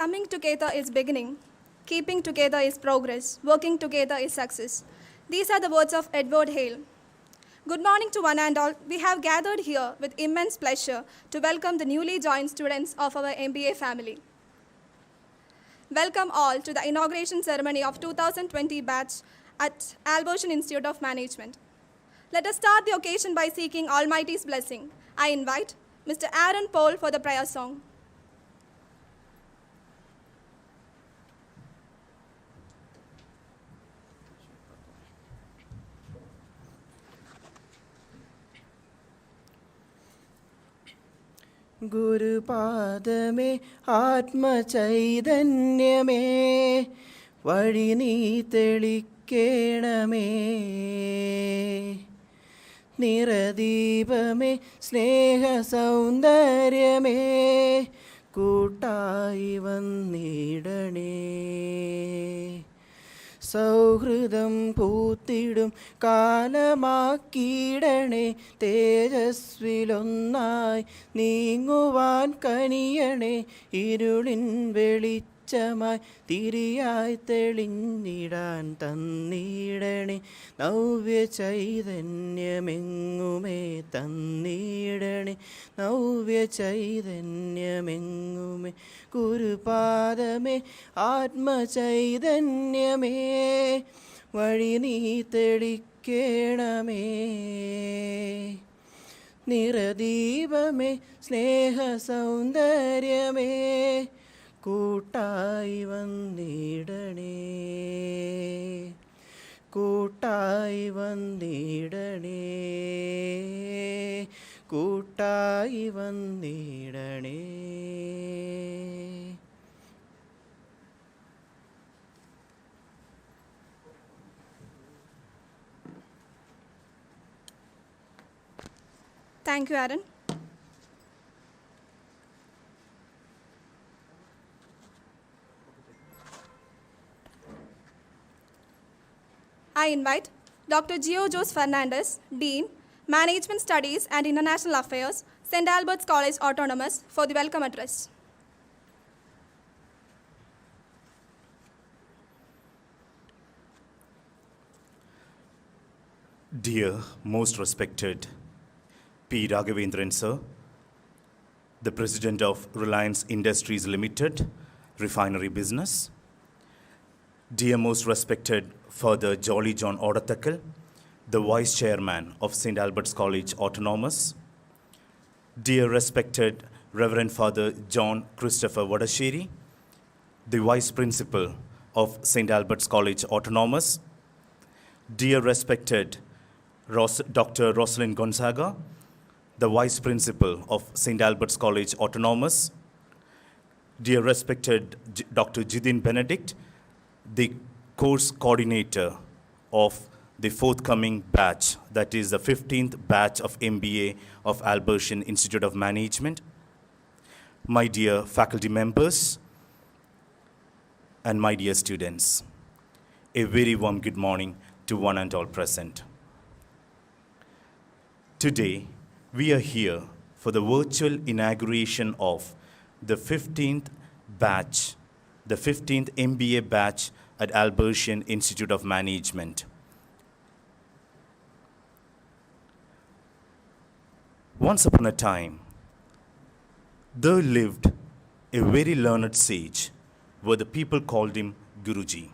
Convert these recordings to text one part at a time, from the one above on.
Coming together is beginning. Keeping together is progress. Working together is success. These are the words of Edward Hale. Good morning to one and all. We have gathered here with immense pleasure to welcome the newly joined students of our MBA family. Welcome all to the inauguration ceremony of 2020 batch at Albertian Institute of Management. Let us start the occasion by seeking Almighty's blessing. I invite Mr. Aaron Paul for the prayer song. ഗുരുപാദമേ ആത്മചൈതന്യമേ വഴി നീ തെളിക്കേണമേ നിറദീപമേ സ്നേഹസൗന്ദര്യമേ കൂട്ടായി വന്നിടണേ സൗഹൃദം പൂത്തിടും കാലമാക്കിയിടണേ തേജസ്വിലൊന്നായി നീങ്ങുവാൻ കനിയണേ ഇരുളിൻ വെളിച്ചമായി തിരിയായി തെളിഞ്ഞിടാൻ തന്നിടണേ നവ്യ ചൈതന്യമെങ്ങുമേ തന്നിടണേ നവ്യ ചൈതന്യമെങ്ങുമേ ഗുരുപാദമേ ആത്മചൈതന്യമേ വഴി നീ തെളിക്കേണമേ നിറദീപമേ സ്നേഹസൗന്ദര്യമേ കൂട്ടായി വന്നിടണേ കൂട്ടായി വന്നിടണേ കൂട്ടായി വന്നിടണേ. Thank you, Aaron. I invite Dr. Gio Jose Fernandez, Dean, Management Studies and International Affairs, St. Albert's College Autonomous, for the welcome address. Dear most respected P. Raghavendran sir, the President of Reliance Industries Limited, Refinery Business, dear most respected Father Jolly John Odathakal, the Vice Chairman of St. Albert's College Autonomous, dear respected Reverend Father John Christopher Vadashiri, the Vice Principal of St. Albert's College Autonomous, dear respected Dr. Rosalind Gonzaga, the Vice Principal of St. Albert's College Autonomous, dear respected Dr. Jidin Benedict, the course coordinator of the forthcoming batch, that is the 15th batch of MBA of Albertian Institute of Management, my dear faculty members, and my dear students, a very warm good morning to one and all present. Today, we are here for the virtual inauguration of the 15th batch, the 15th MBA batch at Albertian Institute of Management. Once upon a time, there lived a very learned sage, where the people called him Guruji.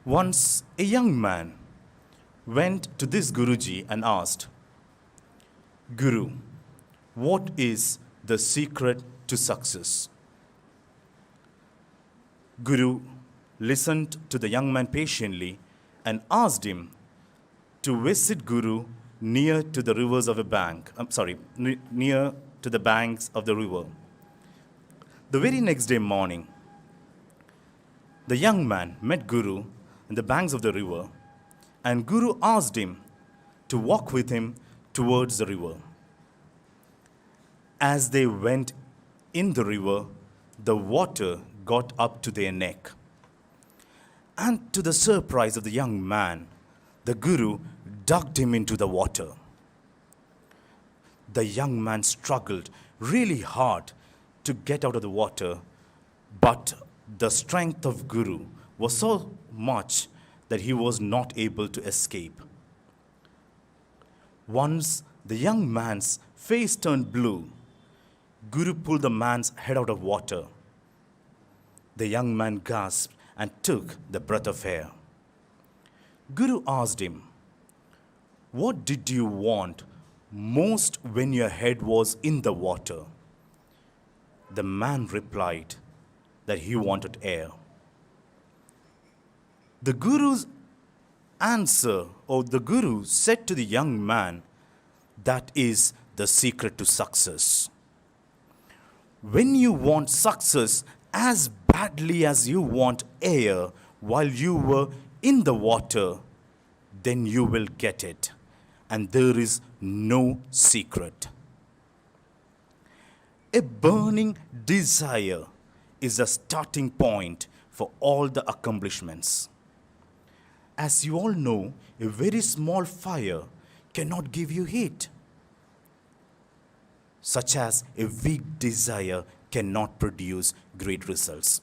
Once, a young man went to this Guruji and asked, Guru, what is the secret to success? Guru listened to the young man patiently and asked him to visit Guru near to the rivers of a bank. Near to the banks of the river. The very next day morning, the young man met Guru in the banks of the river, and Guru asked him to walk with him towards the river. As they went in the river, the water got up to their neck. And to the surprise of the young man, the Guru ducked him into the water. The young man struggled really hard to get out of the water, But the strength of Guru was so much that he was not able to escape. Once the young man's face turned blue, Guru pulled the man's head out of water. The young man gasped and took the breath of air. Guru asked him, "What did you want most when your head was in the water?" The man replied that he wanted air. The Guru's answer, or the Guru said to the young man, that is the secret to success. When you want success as badly as you want air while you were in the water, then you will get it. And there is no secret. A burning desire is a starting point for all the accomplishments. As you all know, a very small fire cannot give you heat, such as a weak desire cannot produce great results.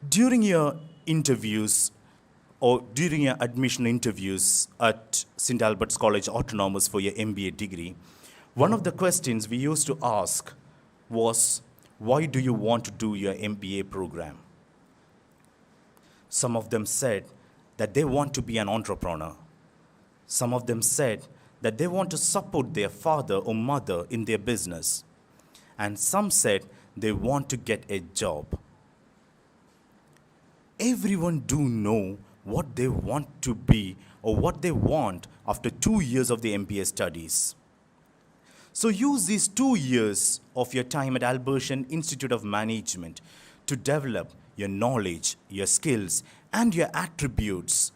During your interviews or during your admission interviews at St. Albert's College Autonomous for your MBA degree, one of the questions we used to ask was, why do you want to do your MBA program? Some of them said that they want to be an entrepreneur. Some of them said that they want to support their father or mother in their business. And some said they want to get a job. Everyone do know what they want to be or what they want after 2 years of the MBA studies. So use these 2 years of your time at Albertian Institute of Management to develop your knowledge, your skills, and your attributes.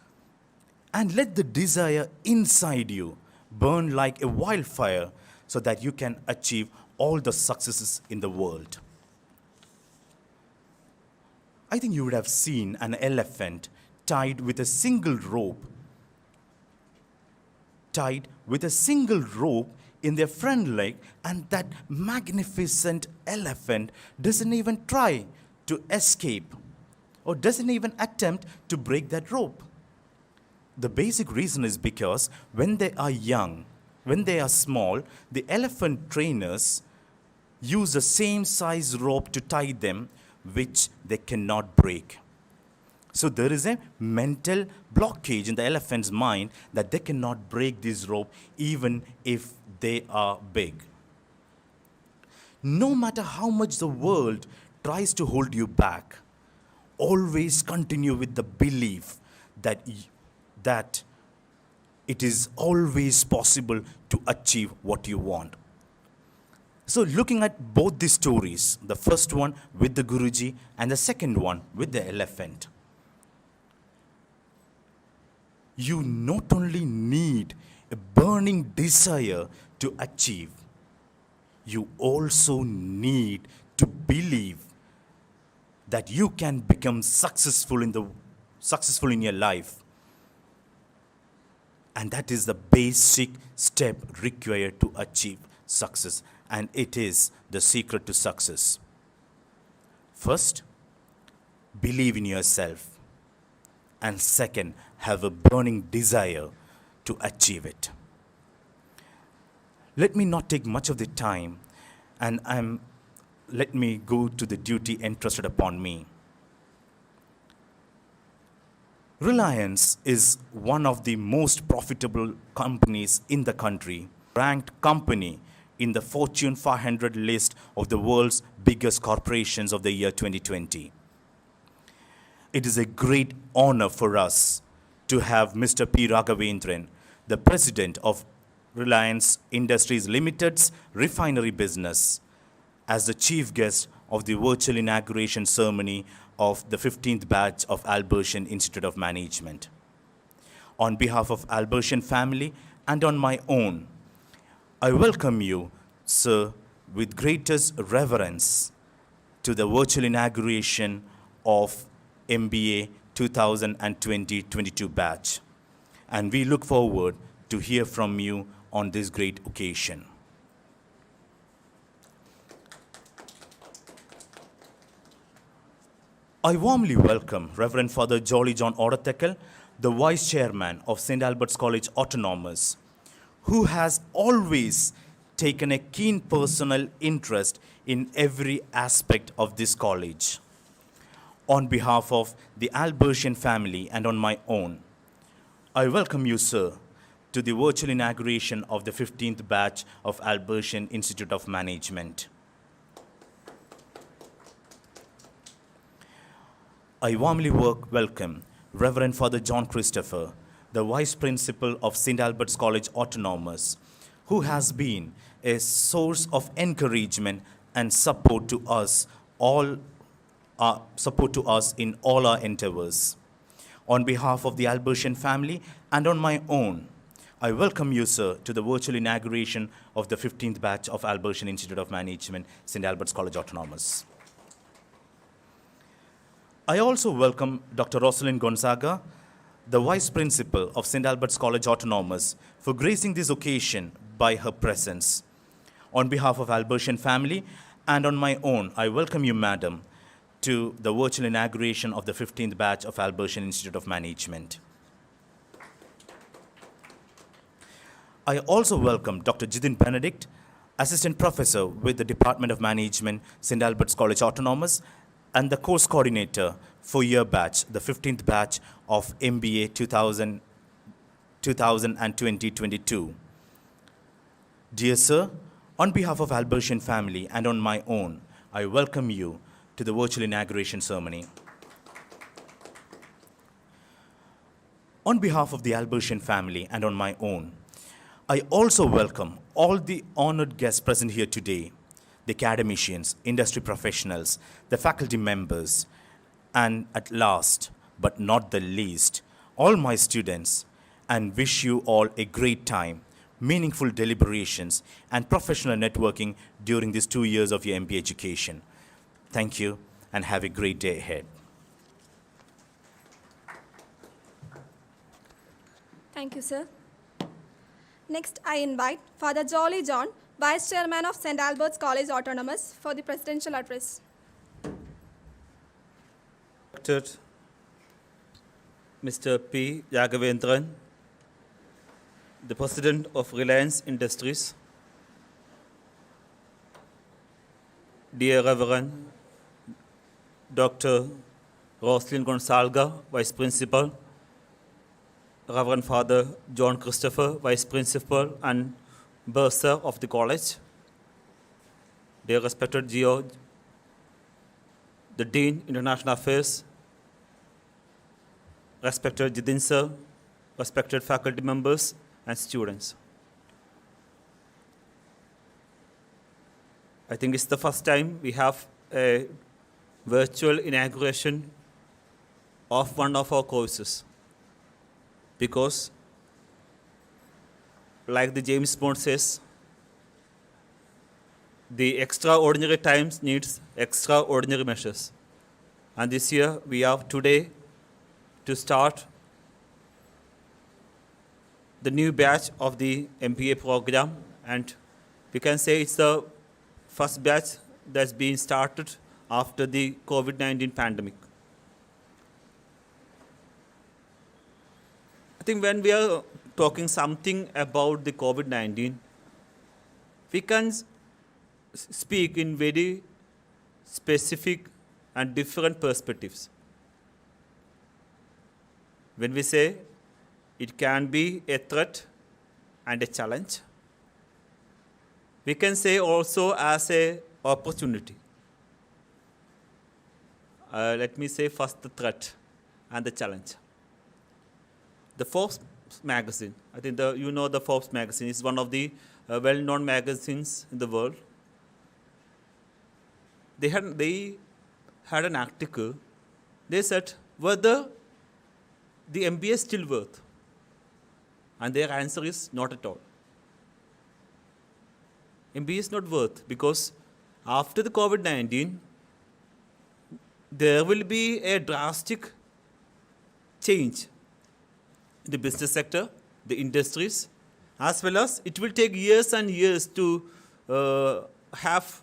And let the desire inside you burn like a wildfire so that you can achieve all the successes in the world. I think you would have seen an elephant tied with a single rope in their front leg, and that magnificent elephant doesn't even try to escape or doesn't even attempt to break that rope. The basic reason is because when they are young, when they are small, the elephant trainers use the same size rope to tie them, which they cannot break. So there is a mental blockage in the elephant's mind that they cannot break this rope even if they are big. No matter how much the world tries to hold you back, always continue with the belief that it is always possible to achieve what you want. So looking at both these stories, the first one with the Guruji and the second one with the elephant, you not only need a burning desire to achieve, you also need to believe that you can become successful in your life. And that is the basic step required to achieve success. And it is the secret to success. First, believe in yourself. And second, have a burning desire to achieve it. Let me not take much of the time, and let me go to the duty entrusted upon me. Reliance is one of the most profitable companies in the country, ranked company in the Fortune 500 list of the world's biggest corporations of the year 2020. It is a great honor for us to have Mr. P. Raghavendran, the president of Reliance Industries Limited's refinery business, as the chief guest of the virtual inauguration ceremony of the 15th batch of Albertian Institute of Management. On behalf of Albertian family and on my own, I welcome you, sir, with greatest reverence to the virtual inauguration of MBA 2020-22 batch. And we look forward to hear from you on this great occasion. I warmly welcome Reverend Father Jolly John Oratekal, the Vice Chairman of St. Albert's College Autonomous, who has always taken a keen personal interest in every aspect of this college. On behalf of the Albertian family and on my own, I welcome you, sir, to the virtual inauguration of the 15th batch of Albertian Institute of Management. I warmly welcome Reverend Father John Christopher, the Vice Principal of St. Albert's College Autonomous, who has been a source of encouragement and support to us in all our endeavors. On behalf of the Albertian family and on my own, I welcome you, sir, to the virtual inauguration of the 15th batch of Albertian Institute of Management, St. Albert's College Autonomous. I also welcome Dr. Rosalind Gonzaga, the Vice Principal of St. Albert's College Autonomous, for gracing this occasion by her presence. On behalf of Albertian family and on my own, I welcome you, Madam, to the virtual inauguration of the 15th batch of Albertian Institute of Management. I also welcome Dr. Jidin Benedict, Assistant Professor with the Department of Management, St. Albert's College Autonomous, and the course coordinator for year batch, the 15th batch of MBA 2000 and 2022. Dear sir, on behalf of Albertian family and on my own, I welcome you to the virtual inauguration ceremony. On behalf of the Albertian family and on my own, I also welcome all the honored guests present here today, the academicians, industry professionals, the faculty members, and at last, but not the least, all my students, and wish you all a great time, meaningful deliberations, and professional networking during these 2 years of your MBA education. Thank you, and have a great day ahead. Thank you, sir. Next, I invite Father Jolly John, Vice Chairman of St. Albert's College Autonomous, for the presidential address. Dr. Mr. P. Raghavendran, the President of Reliance Industries, dear Reverend Dr. Rosalind Gonzaga, Vice Principal, Reverend Father John Christopher, Vice Principal and Bursar of the college, dear respected George, the Dean, International Affairs, respected Jidin sir, respected faculty members and students. I think it's the first time we have a virtual inauguration of one of our courses, because like the James Bond says, the extraordinary times needs extraordinary measures. And this year we have today to start the new batch of the MBA program, and we can say it's the first batch that's been started after the COVID-19 pandemic. I think when we are talking something about the COVID-19, we can speak in very specific and different perspectives. When we say it can be a threat and a challenge, we can say also as an opportunity. Let me say first the threat and the challenge. The Forbes magazine, I think you know the Forbes magazine is one of the well-known magazines in the world. They had an article. They said whether the MBA is still worth, and their answer is not at all. MBA is not worth because after the COVID-19, there will be a drastic change in the business sector, the industries, as well as it will take years and years to have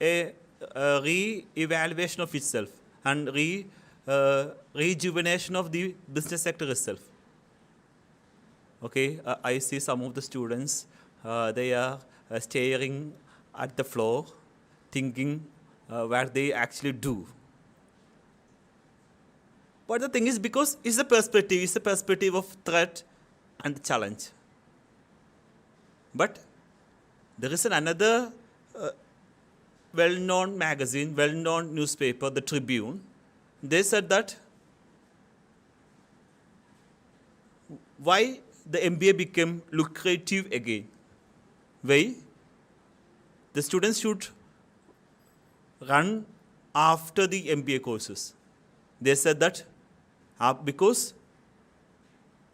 a re-evaluation of itself and rejuvenation of the business sector itself. Okay, I see some of the students, they are staring at the floor, thinking what they actually do. But the thing is, because it's a perspective of threat and challenge. But there is another well-known magazine, well-known newspaper, the Tribune. They said that why the MBA became lucrative again. Why? The students should run after the MBA courses. They said that because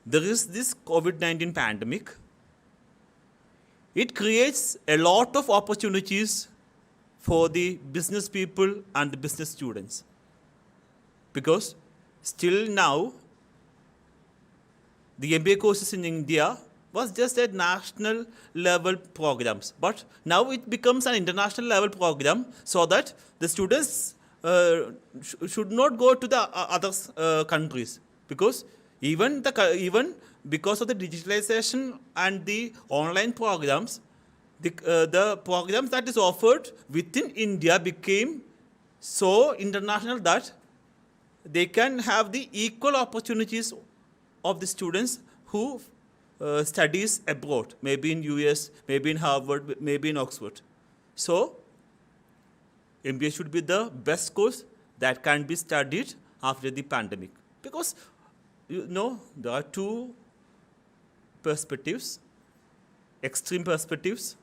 there is this COVID-19 pandemic, it creates a lot of opportunities for the business people and the business students. Because still now, the MBA courses in India was just a national level programs. But now it becomes an international level program so that the students should not go to the other countries. Because even because of the digitalization and the online programs, the programs that is offered within India became so international that they can have the equal opportunities of the students who studies abroad, maybe in US, maybe in Harvard, maybe in Oxford. So, MBA should be the best course that can be studied after the pandemic. Because, there are two perspectives, extreme perspectives.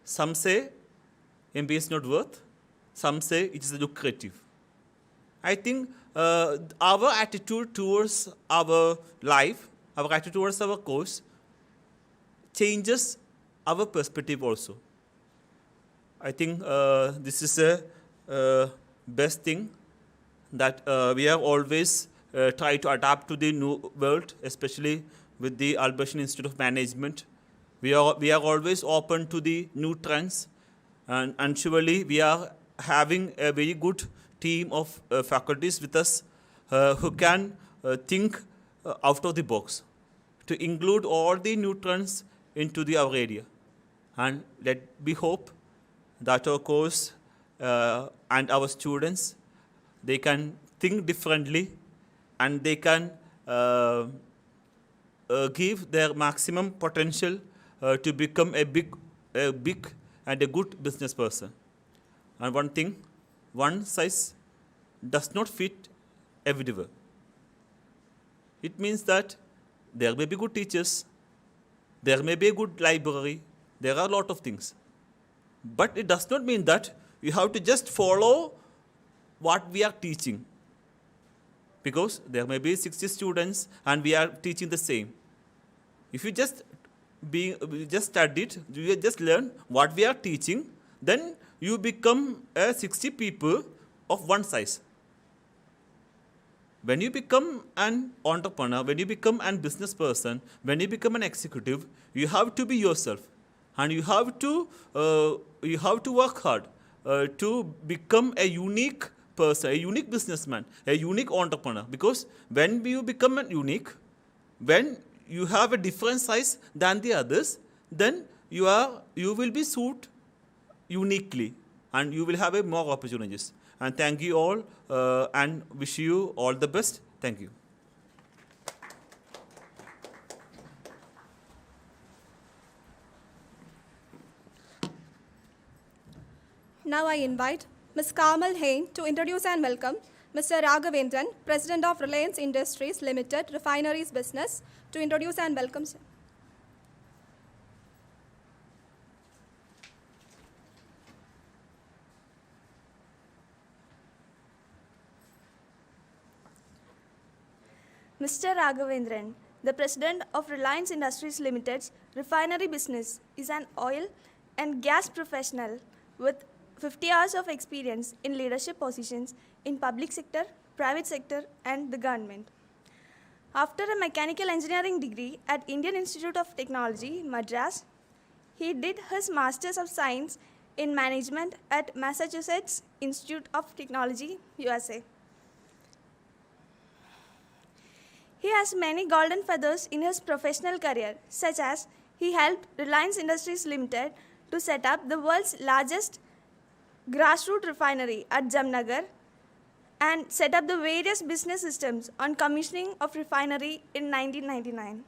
Some say MBA is not worth, some say it is lucrative. I think our attitude towards our life, our attitude towards our course, changes our perspective also. I think this is a best thing that we have always tried to adapt to the new world, especially with the Albertian Institute of Management. We are always open to the new trends, and surely we are having a very good team of faculties with us who can think out of the box to include all the new trends into our area. And let me hope that our course and our students, they can think differently and they can give their maximum potential to become a big and a good business person. And one thing, one size does not fit everywhere. It means that there may be good teachers, there may be a good library, there are a lot of things. But it does not mean that you have to just follow what we are teaching. Because there may be 60 students and we are teaching the same. If you just studied, you just learn what we are teaching, then you become 60 people of one size. When you become an entrepreneur, when you become a business person, when you become an executive, you have to be yourself, and you have to work hard to become a unique person, a unique businessman, a unique entrepreneur. Because when you become a unique, when you have a different size than the others, then you will be suited uniquely, and you will have more opportunities. And thank you all, and wish you all the best. Thank you. Now I invite Ms. Kamal Hain to introduce and welcome Mr. Raghavendran, President of Reliance Industries Limited, Refineries Business, to introduce and welcome sir. Mr. Raghavendran, the President of Reliance Industries Limited's refinery business, is an oil and gas professional with 50 years of experience in leadership positions in public sector, private sector, and the government. After a mechanical engineering degree at Indian Institute of Technology, Madras, he did his Masters of Science in Management at Massachusetts Institute of Technology, USA. He has many golden feathers in his professional career, such as he helped Reliance Industries Limited to set up the world's largest grassroots refinery at Jamnagar and set up the various business systems on commissioning of refinery in 1999.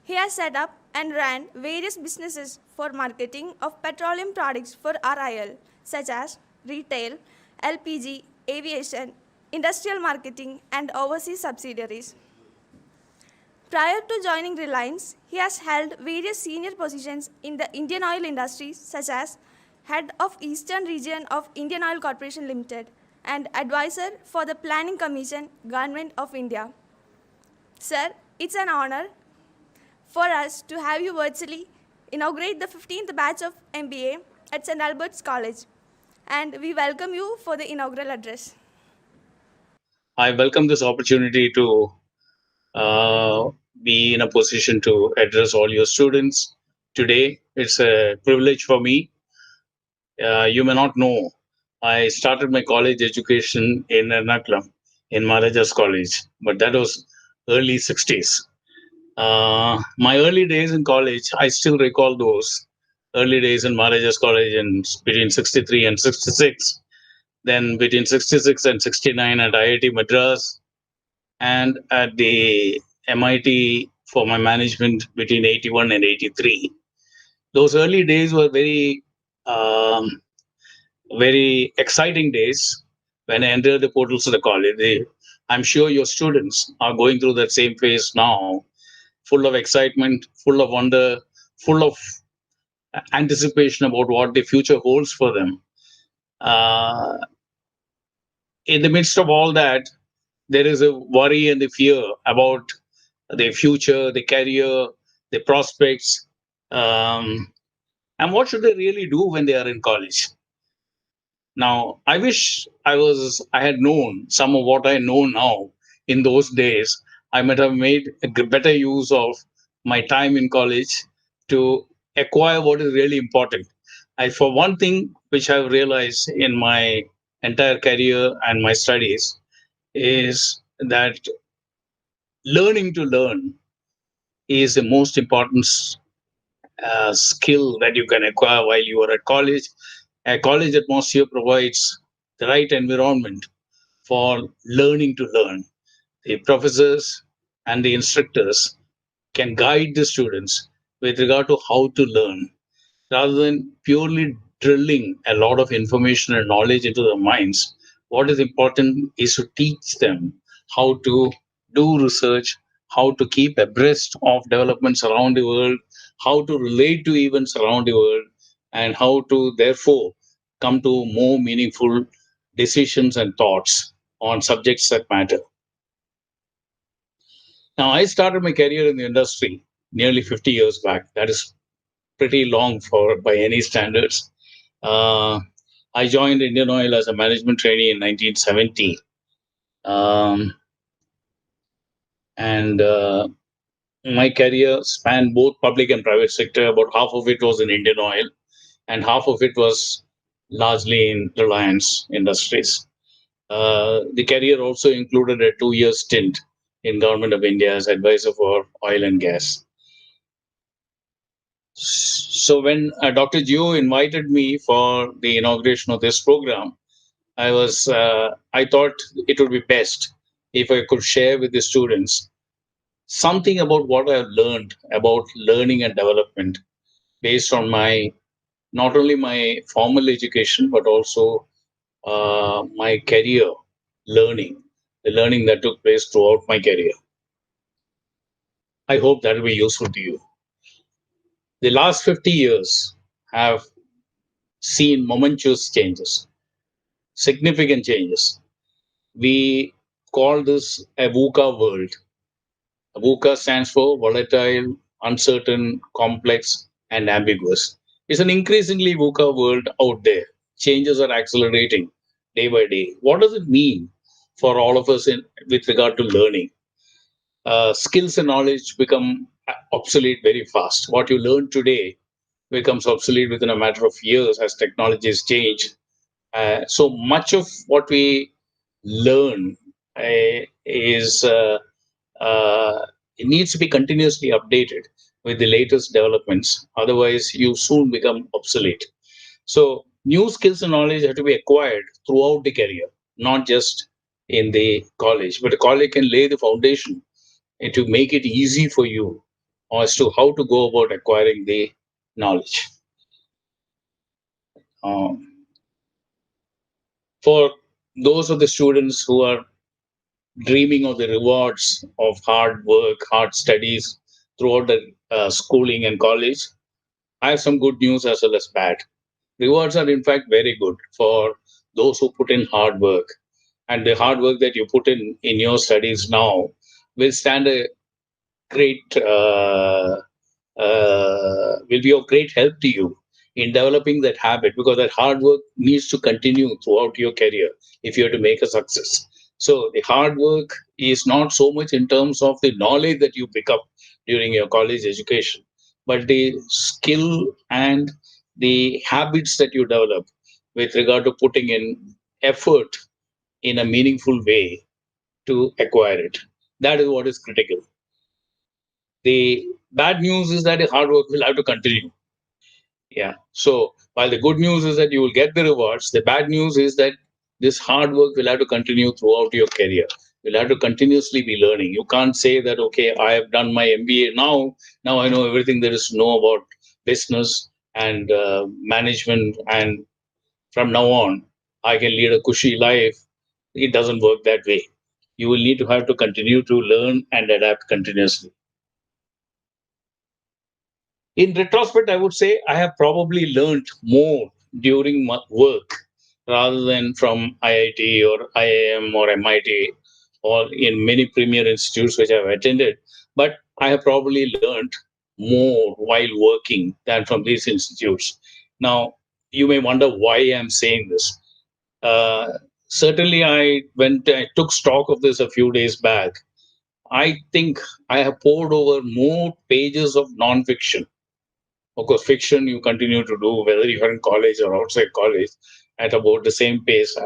He has set up and ran various businesses for marketing of petroleum products for RIL, such as retail, LPG, aviation, industrial marketing, and overseas subsidiaries. Prior to joining Reliance, he has held various senior positions in the Indian oil industry, such as Head of Eastern Region of Indian Oil Corporation Limited and Advisor for the Planning Commission, Government of India. Sir, it's an honor for us to have you virtually inaugurate the 15th batch of MBA at St. Albert's College, and we welcome you for the inaugural address. I welcome this opportunity to be in a position to address all your students today. It's a privilege for me. You may not know, I started my college education in Ernakulam, in Maharajas College, but that was early 60s. My early days in college, I still recall those early days in Maharajas College in between 63 and 66. Then between 66 and 69 at IIT Madras, and at the MIT for my management between 81 and 83. Those early days were very exciting days when I entered the portals of the college. I'm sure your students are going through that same phase now, full of excitement, full of wonder, full of anticipation about what the future holds for them. In the midst of all that, there is a worry and the fear about the future, the career, the prospects, and what should they really do when they are in college. Now, I wish I had known some of what I know now in those days. I might have made a better use of my time in college to acquire what is really important. For one thing, which I've realized in my entire career and my studies, is that learning to learn is the most important skill that you can acquire while you are at college. A college atmosphere provides the right environment for learning to learn. The professors and the instructors can guide the students with regard to how to learn rather than purely drilling a lot of information and knowledge into their minds. What is important is to teach them how to do research, how to keep abreast of developments around the world, how to relate to events around the world, and how to therefore come to more meaningful decisions and thoughts on subjects that matter. Now, I started my career in the industry nearly 50 years back. That is pretty long for by any standards. I joined Indian Oil as a management trainee in 1970. And my career spanned both public and private sector. About half of it was in Indian Oil, and half of it was largely in Reliance Industries. The career also included a 2-year stint in Government of India as advisor for oil and gas. So when Dr. Gio invited me for the inauguration of this program, I thought it would be best if I could share with the students something about what I've learned about learning and development based on not only my formal education, but also my career learning, the learning that took place throughout my career. I hope that will be useful to you. The last 50 years have seen momentous changes, significant changes. We call this a VUCA world. VUCA stands for volatile, uncertain, complex, and ambiguous. It's an increasingly VUCA world out there. Changes are accelerating day by day. What does it mean for all of us with regard to learning? Skills and knowledge become obsolete very fast. What you learn today becomes obsolete within a matter of years as technologies change. So much of what we learn is it needs to be continuously updated with the latest developments. Otherwise, you soon become obsolete. So, new skills and knowledge have to be acquired throughout the career, not just in the college. But the college can lay the foundation and to make it easy for you as to how to go about acquiring the knowledge. Um, for those of the students who are dreaming of the rewards of hard work, hard studies throughout the schooling and college, I have some good news as well as bad. Rewards are, in fact, very good for those who put in hard work. And the hard work that you put in your studies now will stand a great will be of great help to you in developing that habit, because that hard work needs to continue throughout your career if you are to make a success. So the hard work is not so much in terms of the knowledge that you pick up during your college education, but the skill and the habits that you develop with regard to putting in effort in a meaningful way to acquire it. That is what is critical. The bad news is that the hard work will have to continue. Yeah. So while the good news is that you will get the rewards, the bad news is that this hard work will have to continue throughout your career. You'll have to continuously be learning. You can't say that, okay, I have done my MBA now. Now I know everything there is to know about business and management. And from now on, I can lead a cushy life. It doesn't work that way. You will need to have to continue to learn and adapt continuously. In retrospect, I would say I have probably learned more during my work rather than from IIT or IIM or MIT or in many premier institutes which I've attended. But I have probably learned more while working than from these institutes. Now, you may wonder why I'm saying this. Uh, Certainly, I took stock of this a few days back. I think I have poured over more pages of nonfiction. Of course, fiction you continue to do whether you're in college or outside college at about the same pace,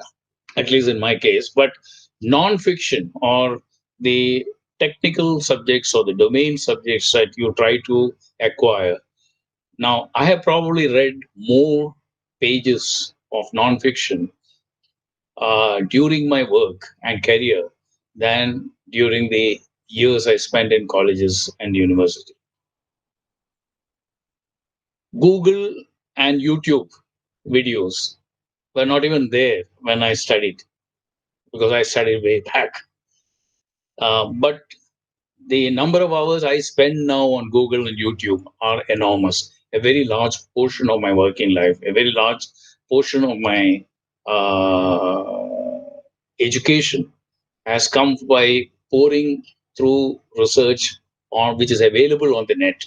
at least in my case. But non-fiction or the technical subjects or the domain subjects that you try to acquire. Now, I have probably read more pages of non-fiction during my work and career than during the years I spent in colleges and university. Google and YouTube videos were not even there when I studied, because I studied way back. But the number of hours I spend now on Google and YouTube are enormous. A very large portion of my working life, a very large portion of my education has come by pouring through research on which is available on the net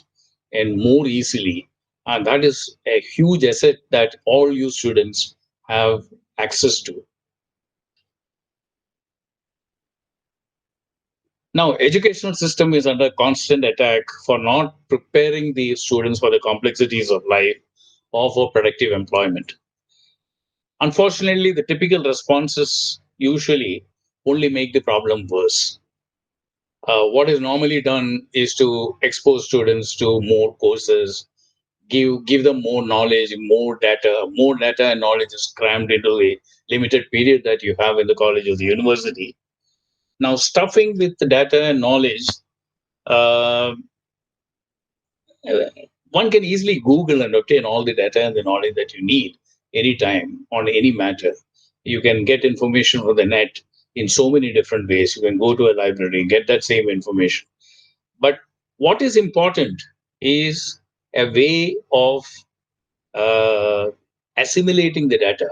and more easily. And that is a huge asset that all you students have access to. Now, educational system is under constant attack for not preparing the students for the complexities of life or for productive employment. Unfortunately, the typical responses usually only make the problem worse. What is normally done is to expose students to more courses, give them more data and knowledge is crammed into the limited period that you have in the college or the university. Now, stuffing with the data and knowledge, uh, one can easily Google and obtain all the data and the knowledge that you need anytime on any matter. You can get information from the net in so many different ways. You can go to a library, get that same information. But what is important is a way of uh, assimilating the data,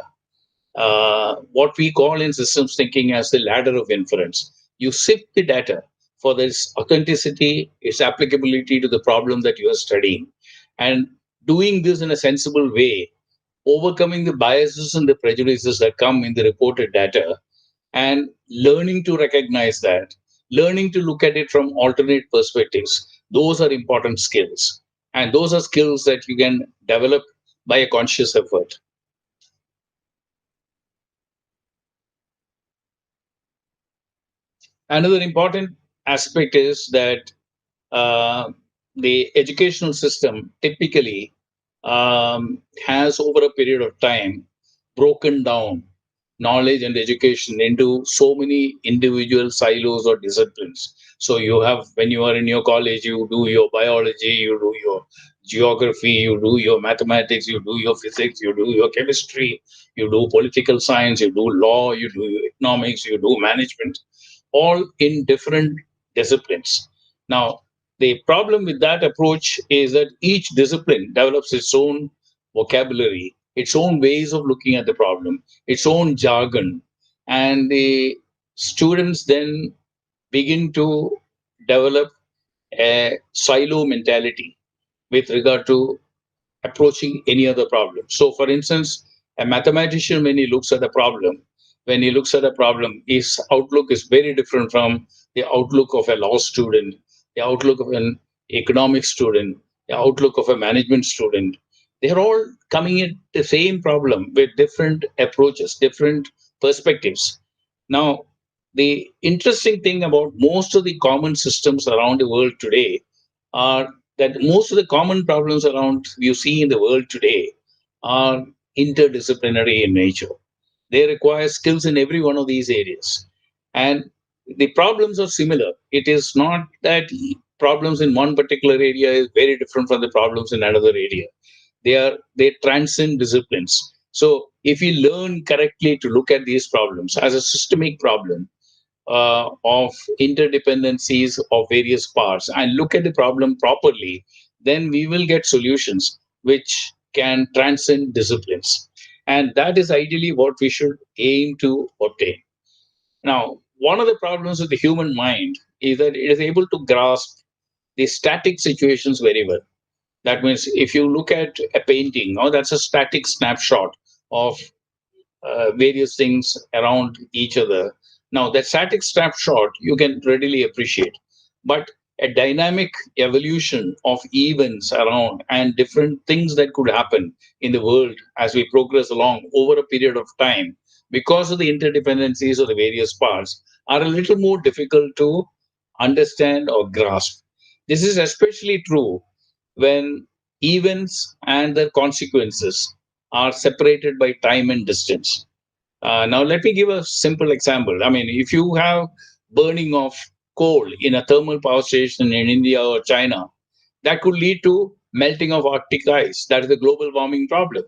what we call in systems thinking as the ladder of inference. You sift the data for its authenticity, its applicability to the problem that you are studying, and doing this in a sensible way, overcoming the biases and the prejudices that come in the reported data, and learning to recognize that, learning to look at it from alternate perspectives. Those are important skills. And those are skills that you can develop by a conscious effort. Another important aspect is that the educational system typically has, over a period of time, broken down knowledge and education into so many individual silos or disciplines. So you have, when you are in your college, you do your biology, you do your geography, you do your mathematics, you do your physics, you do your chemistry, you do political science, you do law, you do economics, you do management, all in different disciplines. Now, the problem with that approach is that each discipline develops its own vocabulary, its own ways of looking at the problem, its own jargon, and the students then begin to develop a silo mentality with regard to approaching any other problem. So, for instance, a mathematician, when he looks at a problem, his outlook is very different from the outlook of a law student, the outlook of an economic student, the outlook of a management student. They're all coming at the same problem with different approaches, different perspectives. Now, the interesting thing about most of the common systems around the world today are that most of the common problems around you see in the world today are interdisciplinary in nature. They require skills in every one of these areas. And the problems are similar. It is not that problems in one particular area is very different from the problems in another area. They transcend disciplines. So if you learn correctly to look at these problems as a systemic problem, of interdependencies of various parts and look at the problem properly, then we will get solutions which can transcend disciplines. And that is ideally what we should aim to obtain. Now, one of the problems with the human mind is that it is able to grasp the static situations very well. That means if you look at a painting, now that's a static snapshot of various things around each other. Now, that static snapshot you can readily appreciate, but a dynamic evolution of events around and different things that could happen in the world as we progress along over a period of time because of the interdependencies of the various parts are a little more difficult to understand or grasp. This is especially true when events and their consequences are separated by time and distance. Now, let me give a simple example. I mean, if you have burning of coal in a thermal power station in India or China, that could lead to melting of Arctic ice. That is the global warming problem.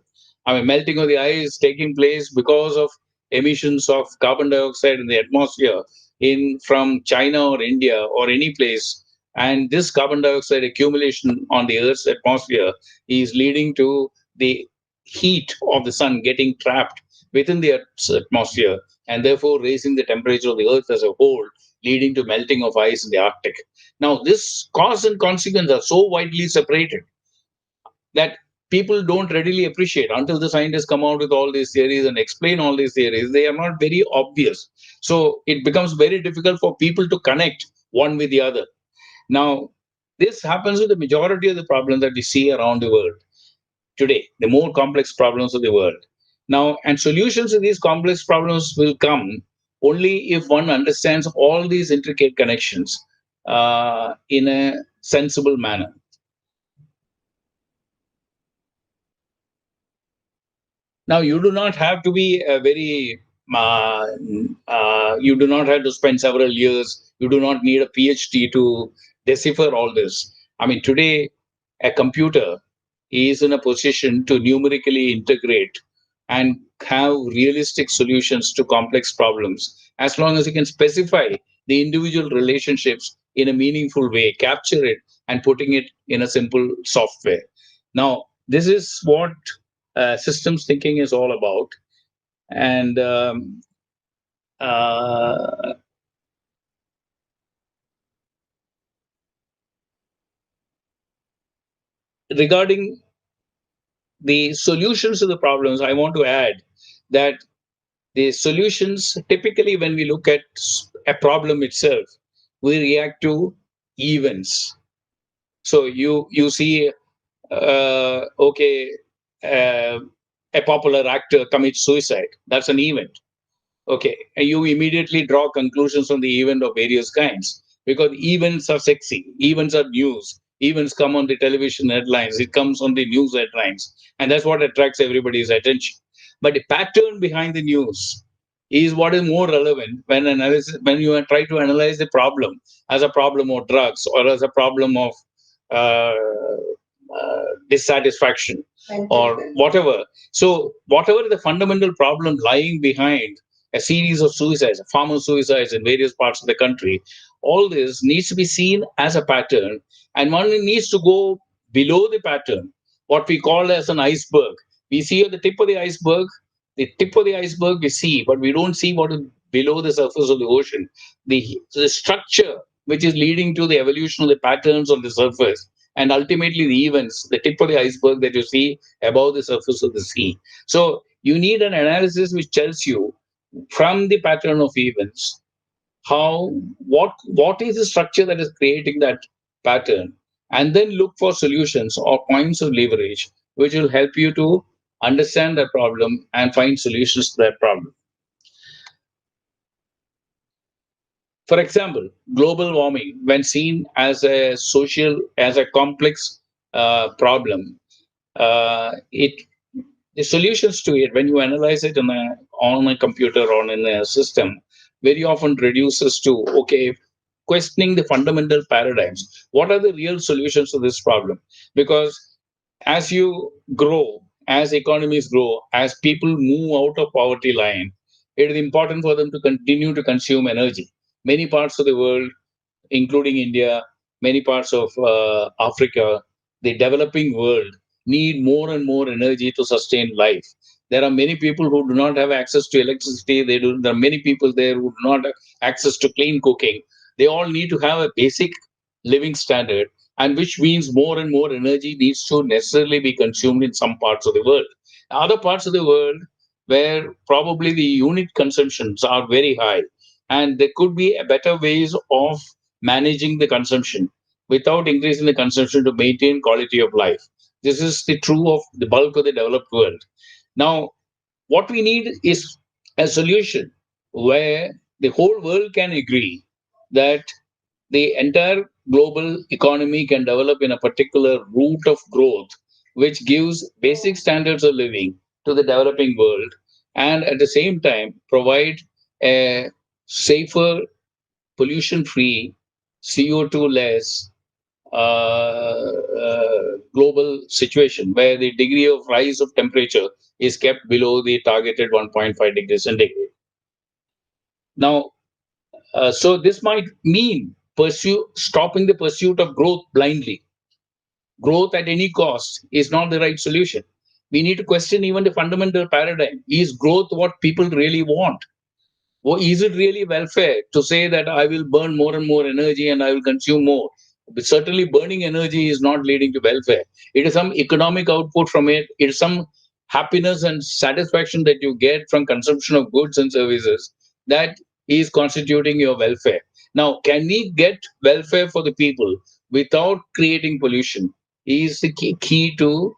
I mean, melting of the ice taking place because of emissions of carbon dioxide in the atmosphere in from China or India or any place. And this carbon dioxide accumulation on the Earth's atmosphere is leading to the heat of the sun getting trapped within the Earth's atmosphere and therefore raising the temperature of the Earth as a whole, leading to melting of ice in the Arctic. Now, this cause and consequence are so widely separated that people don't readily appreciate until the scientists come out with all these theories and explain all these theories. They are not very obvious. So it becomes very difficult for people to connect one with the other. Now, this happens with the majority of the problems that we see around the world today, the more complex problems of the world. Now, and solutions to these complex problems will come only if one understands all these intricate connections in a sensible manner. Now, you do not have to be a very, you do not have to spend several years. You do not need a PhD to decipher all this. I mean, today, a computer is in a position to numerically integrate and have realistic solutions to complex problems as long as you can specify the individual relationships in a meaningful way, capture it, and putting it in a simple software. Now, this is what systems thinking is all about. And uh, regarding the solutions to the problems, I want to add that the solutions typically, when we look at a problem itself, we react to events. So you see, okay, uh, a popular actor commits suicide. That's an event. Okay, and you immediately draw conclusions from the event of various kinds because events are sexy, events are news, events come on the television headlines, it comes on the news headlines, and that's what attracts everybody's attention. But the pattern behind the news is what is more relevant when you try to analyze the problem as a problem of drugs or as a problem of uh, dissatisfaction or whatever. So, whatever the fundamental problem lying behind a series of suicides, farmer suicides in various parts of the country, all this needs to be seen as a pattern, and one needs to go below the pattern, what we call as an iceberg. We see at the tip of the iceberg we see, but we don't see what is below the surface of the ocean. The structure which is leading to the evolution of the patterns on the surface and ultimately the events, the tip of the iceberg that you see above the surface of the sea. So you need an analysis which tells you from the pattern of events how what is the structure that is creating that pattern, and then look for solutions or points of leverage which will help you to understand that problem and find solutions to that problem. For example, global warming, when seen as a complex problem, it the solutions to it, when you analyze it on a computer or in a system, very often reduces to, okay, questioning the fundamental paradigms. What are the real solutions to this problem? Because as you grow, as economies grow, as people move out of poverty line, it is important for them to continue to consume energy. Many parts of the world, including India, many parts of Africa, the developing world need more and more energy to sustain life. There are many people who do not have access to electricity. There are many people there who do not have access to clean cooking. They all need to have a basic living standard, and which means more and more energy needs to necessarily be consumed in some parts of the world. Other parts of the world where probably the unit consumptions are very high, and there could be a better ways of managing the consumption without increasing the consumption to maintain quality of life. This is the true of the bulk of the developed world. Now, what we need is a solution where the whole world can agree that the entire global economy can develop in a particular route of growth, which gives basic standards of living to the developing world, and at the same time provide a safer, pollution free, CO2 less global situation where the degree of rise of temperature is kept below the targeted 1.5 degrees centigrade. Now, so this might mean pursue stopping the pursuit of growth blindly. Growth at any cost is not the right solution. We need to question even the fundamental paradigm. Is growth what people really want? Or is it really welfare to say that I will burn more and more energy and I will consume more? But certainly, burning energy is not leading to welfare. It is some economic output from it. It is some happiness and satisfaction that you get from consumption of goods and services that is constituting your welfare. Now, can we get welfare for the people without creating pollution? Is the key to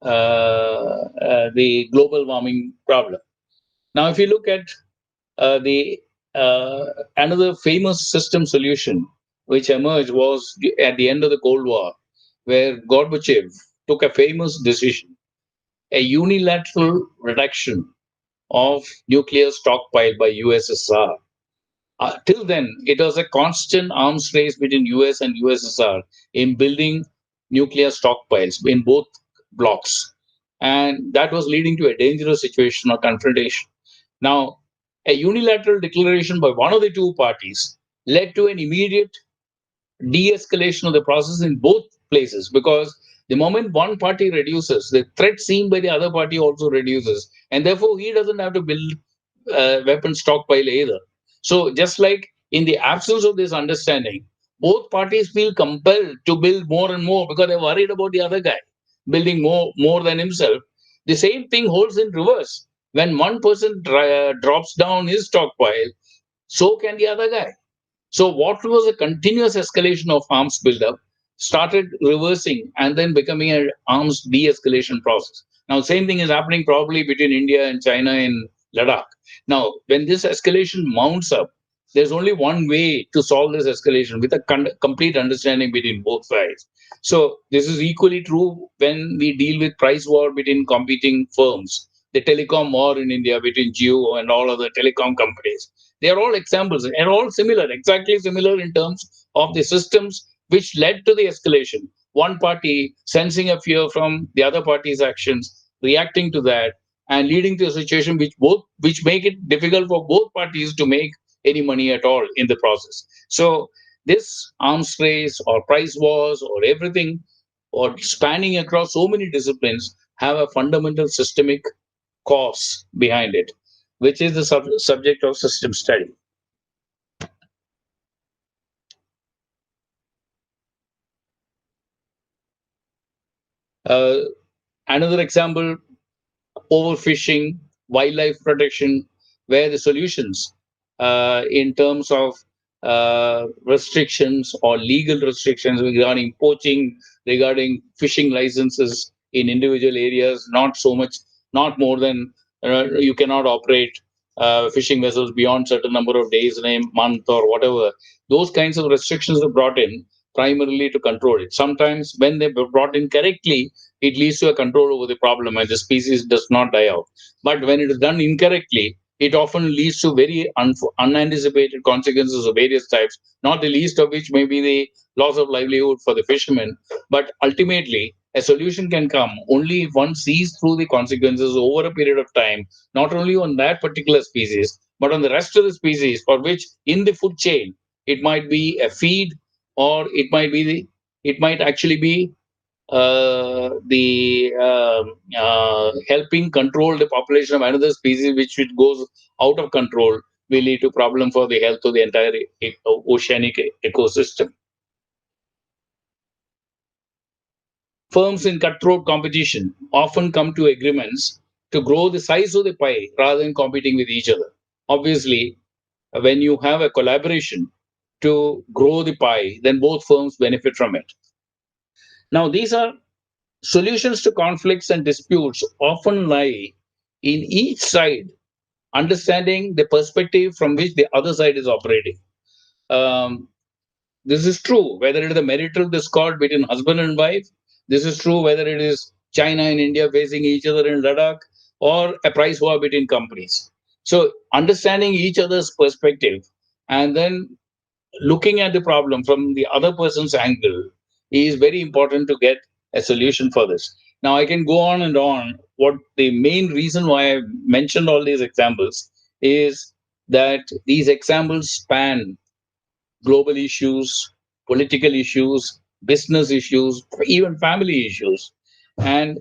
the global warming problem. Now, if you look at the another famous system solution which emerged was at the end of the Cold War, where Gorbachev took a famous decision, a unilateral reduction of nuclear stockpile by USSR. Till then, it was a constant arms race between US and USSR in building nuclear stockpiles in both blocks. And that was leading to a dangerous situation of confrontation. Now, a unilateral declaration by one of the two parties led to an immediate de-escalation of the process in both places, because the moment one party reduces, the threat seen by the other party also reduces, and therefore he doesn't have to build weapon stockpile either. So just like in the absence of this understanding, both parties feel compelled to build more and more because they're worried about the other guy building more than himself. The same thing holds in reverse. When one person drops down his stockpile, so can the other guy. So what was a continuous escalation of arms buildup started reversing and then becoming an arms de-escalation process. Now, same thing is happening probably between India and China in Ladakh. Now, when this escalation mounts up, there's only one way to solve this escalation with a complete understanding between both sides. So, this is equally true when we deal with price war between competing firms. The telecom war in India between Jio and all other telecom companies. They are all examples and all similar, exactly similar in terms of the systems which led to the escalation. One party sensing a fear from the other party's actions, reacting to that, and leading to a situation which make it difficult for both parties to make any money at all in the process. So this arms race or price wars or everything or spanning across so many disciplines have a fundamental systemic cause behind it, which is the subject of system study. Uh, Another example, overfishing, wildlife protection, where the solutions in terms of restrictions or legal restrictions regarding poaching, regarding fishing licenses in individual areas, not so much, not more than you cannot operate fishing vessels beyond certain number of days in a month or whatever. Those kinds of restrictions are brought in primarily to control it. Sometimes when they were brought in correctly, it leads to a control over the problem and the species does not die out. But when it is done incorrectly, it often leads to very unanticipated consequences of various types, not the least of which may be the loss of livelihood for the fishermen. But ultimately, a solution can come only if one sees through the consequences over a period of time, not only on that particular species, but on the rest of the species for which in the food chain, it might be a feed or it might actually be the helping control the population of another species which goes out of control will lead to problem for the health of the entire oceanic ecosystem. Firms in cutthroat competition often come to agreements to grow the size of the pie rather than competing with each other. Obviously, when you have a collaboration to grow the pie, then both firms benefit from it. Now, these are solutions to conflicts and disputes often lie in each side understanding the perspective from which the other side is operating. Um, this is true whether it is a marital discord between husband and wife. This is true whether it is China and India facing each other in Ladakh or a price war between companies. So, understanding each other's perspective and then looking at the problem from the other person's angle is very important to get a solution for this. Now, I can go on and on. What the main reason why I mentioned all these examples is that these examples span global issues, political issues, business issues, even family issues. And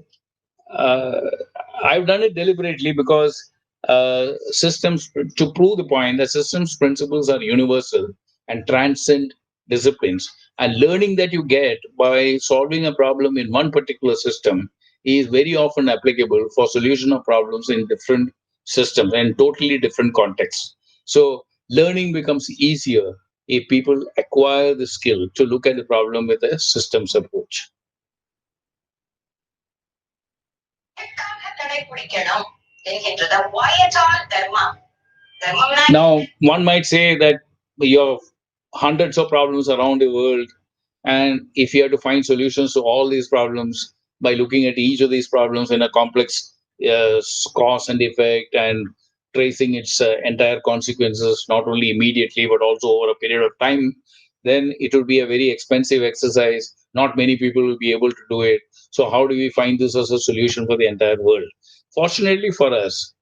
uh, I've done it deliberately because systems, to prove the point that systems principles are universal and transcend disciplines. And learning that you get by solving a problem in one particular system is very often applicable for solution of problems in different systems and totally different contexts. So learning becomes easier if people acquire the skill to look at the problem with a systems approach. Now, one might say that you have hundreds of problems around the world, and if you have to find solutions to all these problems by looking at each of these problems in a complex cause and effect and tracing its entire consequences, not only immediately but also over a period of time, then it would be a very expensive exercise. Not many people will be able to do it. So, how do we find this as a solution for the entire world? Fortunately for us,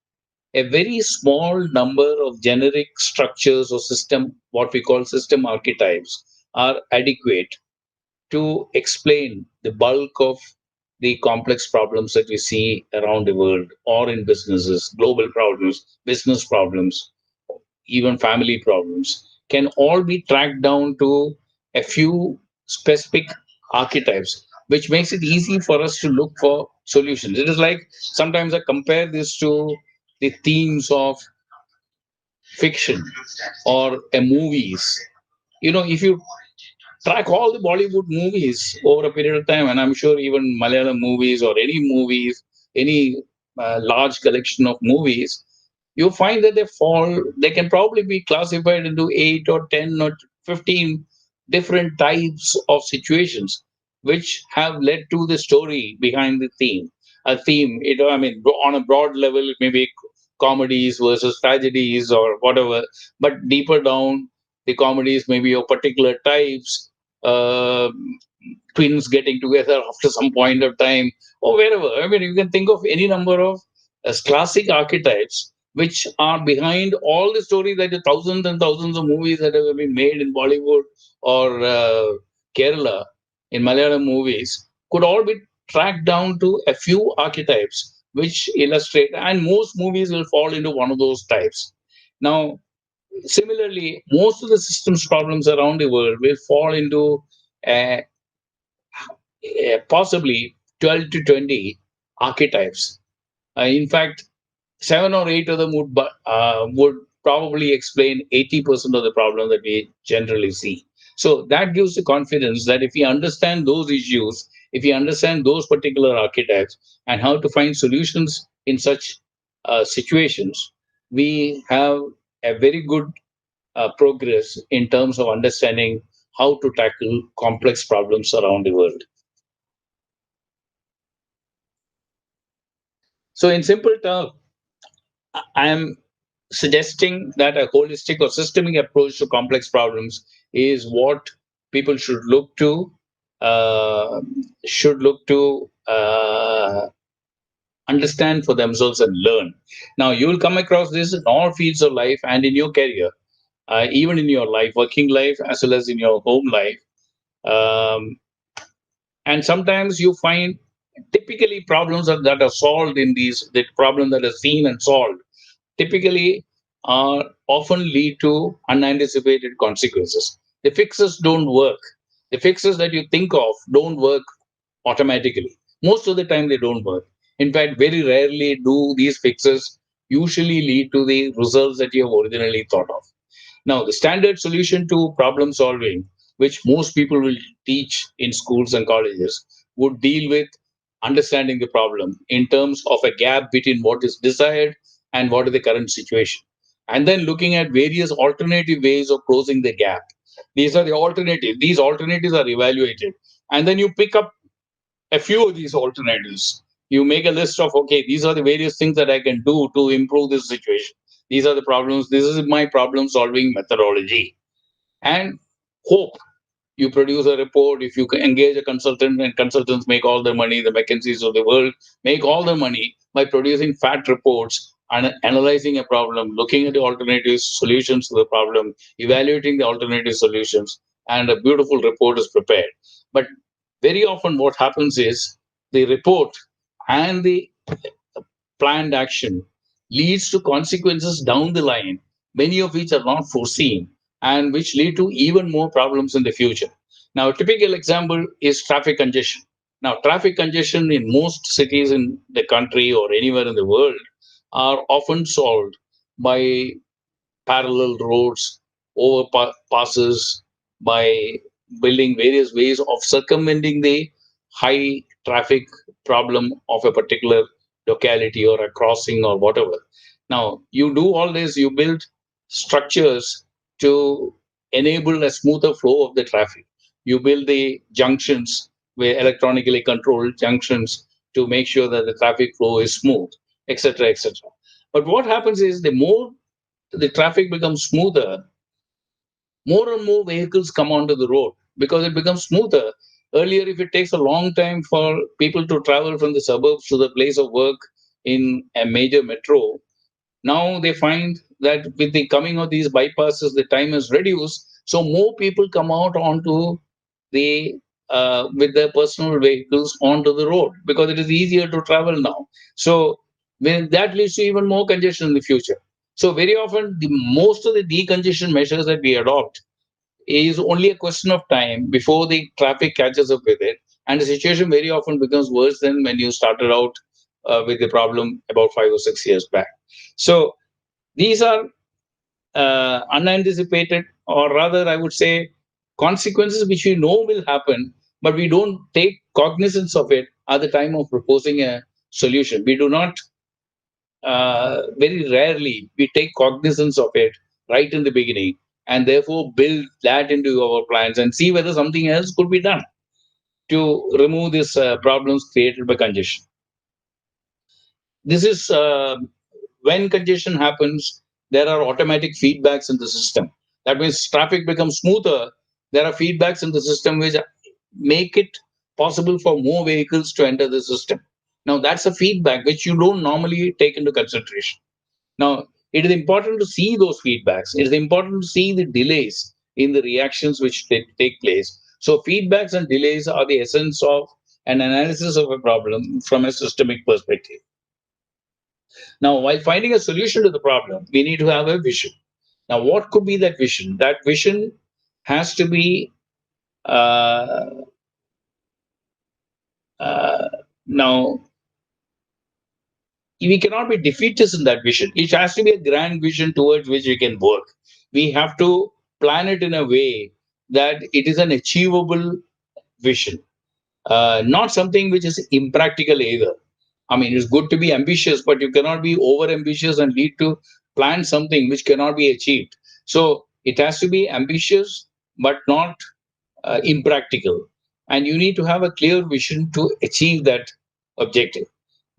a very small number of generic structures or system, what we call system archetypes, are adequate to explain the bulk of the complex problems that we see around the world or in businesses, global problems, business problems, even family problems, can all be tracked down to a few specific archetypes, which makes it easy for us to look for solutions. It is like sometimes I compare this to the themes of fiction or a movies. You know, if you track all the Bollywood movies over a period of time, and I'm sure even Malayalam movies or any movies, any large collection of movies, you find that they can probably be classified into 8 or 10 or 15 different types of situations which have led to the story behind the theme. A theme, I mean, on a broad level, it may be comedies versus tragedies or whatever, but deeper down, the comedies may be of particular types. Uh, Twins getting together after some point of time, or wherever. I mean, you can think of any number of classic archetypes which are behind all the stories, that the thousands and thousands of movies that have been made in Bollywood or Kerala in Malayalam movies could all be tracked down to a few archetypes which illustrate, and most movies will fall into one of those types. Now, similarly, most of the systems problems around the world will fall into a possibly 12 to 20 archetypes. In fact, 7 or 8 of them would probably explain 80% of the problem that we generally see. So that gives the confidence that if we understand those issues, if we understand those particular archetypes and how to find solutions in such situations, we have a very good progress in terms of understanding how to tackle complex problems around the world. So, in simple terms, I am suggesting that a holistic or systemic approach to complex problems is what people uh, should look to understand for themselves and learn. Now, you will come across this in all fields of life and in your career, even in your life, working life, as well as in your home life. Um, and sometimes you find typically problems that are solved in these, the problem that is seen and solved typically often lead to unanticipated consequences. The fixes don't work. The fixes that you think of don't work automatically. Most of the time, they don't work. In fact, very rarely do these fixes usually lead to the results that you have originally thought of. Now, the standard solution to problem solving, which most people will teach in schools and colleges, would deal with understanding the problem in terms of a gap between what is desired and what is the current situation. And then looking at various alternative ways of closing the gap. These are the alternatives. These alternatives are evaluated. And then you pick up a few of these alternatives. You make a list of, okay, these are the various things that I can do to improve this situation. These are the problems. This is my problem solving methodology. And hope you produce a report. If you engage a consultant, and consultants make all their money, the McKinseys of the world make all their money by producing fat reports and analyzing a problem, looking at the alternative solutions to the problem, evaluating the alternative solutions, and a beautiful report is prepared. But very often what happens is the report and the planned action leads to consequences down the line, many of which are not foreseen and which lead to even more problems in the future. Now, a typical example is traffic congestion. Now, traffic congestion in most cities in the country or anywhere in the world are often solved by parallel roads, overpasses, by building various ways of circumventing the high traffic problem of a particular locality or a crossing or whatever. Now, you do all this, you build structures to enable a smoother flow of the traffic. You build the junctions, where electronically controlled junctions, to make sure that the traffic flow is smooth, etc., etc. But what happens is the more the traffic becomes smoother, more and more vehicles come onto the road because it becomes smoother. Earlier, if it takes a long time for people to travel from the suburbs to the place of work in a major metro, now they find that with the coming of these bypasses, the time is reduced. So more people come out onto the with their personal vehicles onto the road because it is easier to travel now. So when that leads to even more congestion in the future. So very often, most of the decongestion measures that we adopt is only a question of time before the traffic catches up with it, and the situation very often becomes worse than when you started out with the problem about 5 or 6 years back. So these are unanticipated, or rather, I would say, consequences which we know will happen, but we don't take cognizance of it at the time of proposing a solution. We do not very rarely we take cognizance of it right in the beginning, and therefore build that into our plans and see whether something else could be done to remove these problems created by congestion. This is when congestion happens, there are automatic feedbacks in the system. That means traffic becomes smoother. There are feedbacks in the system which make it possible for more vehicles to enter the system. Now, that's a feedback which you don't normally take into consideration. Now, it is important to see those feedbacks. It is important to see the delays in the reactions which take place. So, feedbacks and delays are the essence of an analysis of a problem from a systemic perspective. Now, while finding a solution to the problem, we need to have a vision. Now, what could be that vision? That vision has to be uh, uh, now we cannot be defeatist in that vision. It has to be a grand vision towards which we can work. We have to plan it in a way that it is an achievable vision, not something which is impractical either. I mean, it's good to be ambitious, but you cannot be over ambitious and lead to plan something which cannot be achieved. So it has to be ambitious, but not impractical. And you need to have a clear vision to achieve that objective.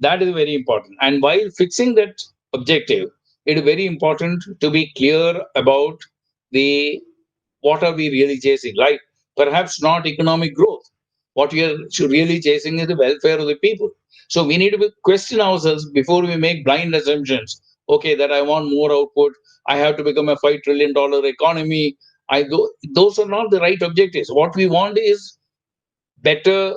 That is very important. And while fixing that objective, it is very important to be clear about the what are we really chasing. Like perhaps not economic growth. What we are really chasing is the welfare of the people. So we need to question ourselves before we make blind assumptions. Okay, that I want more output. I have to become a $5 trillion economy. Those are not the right objectives. What we want is better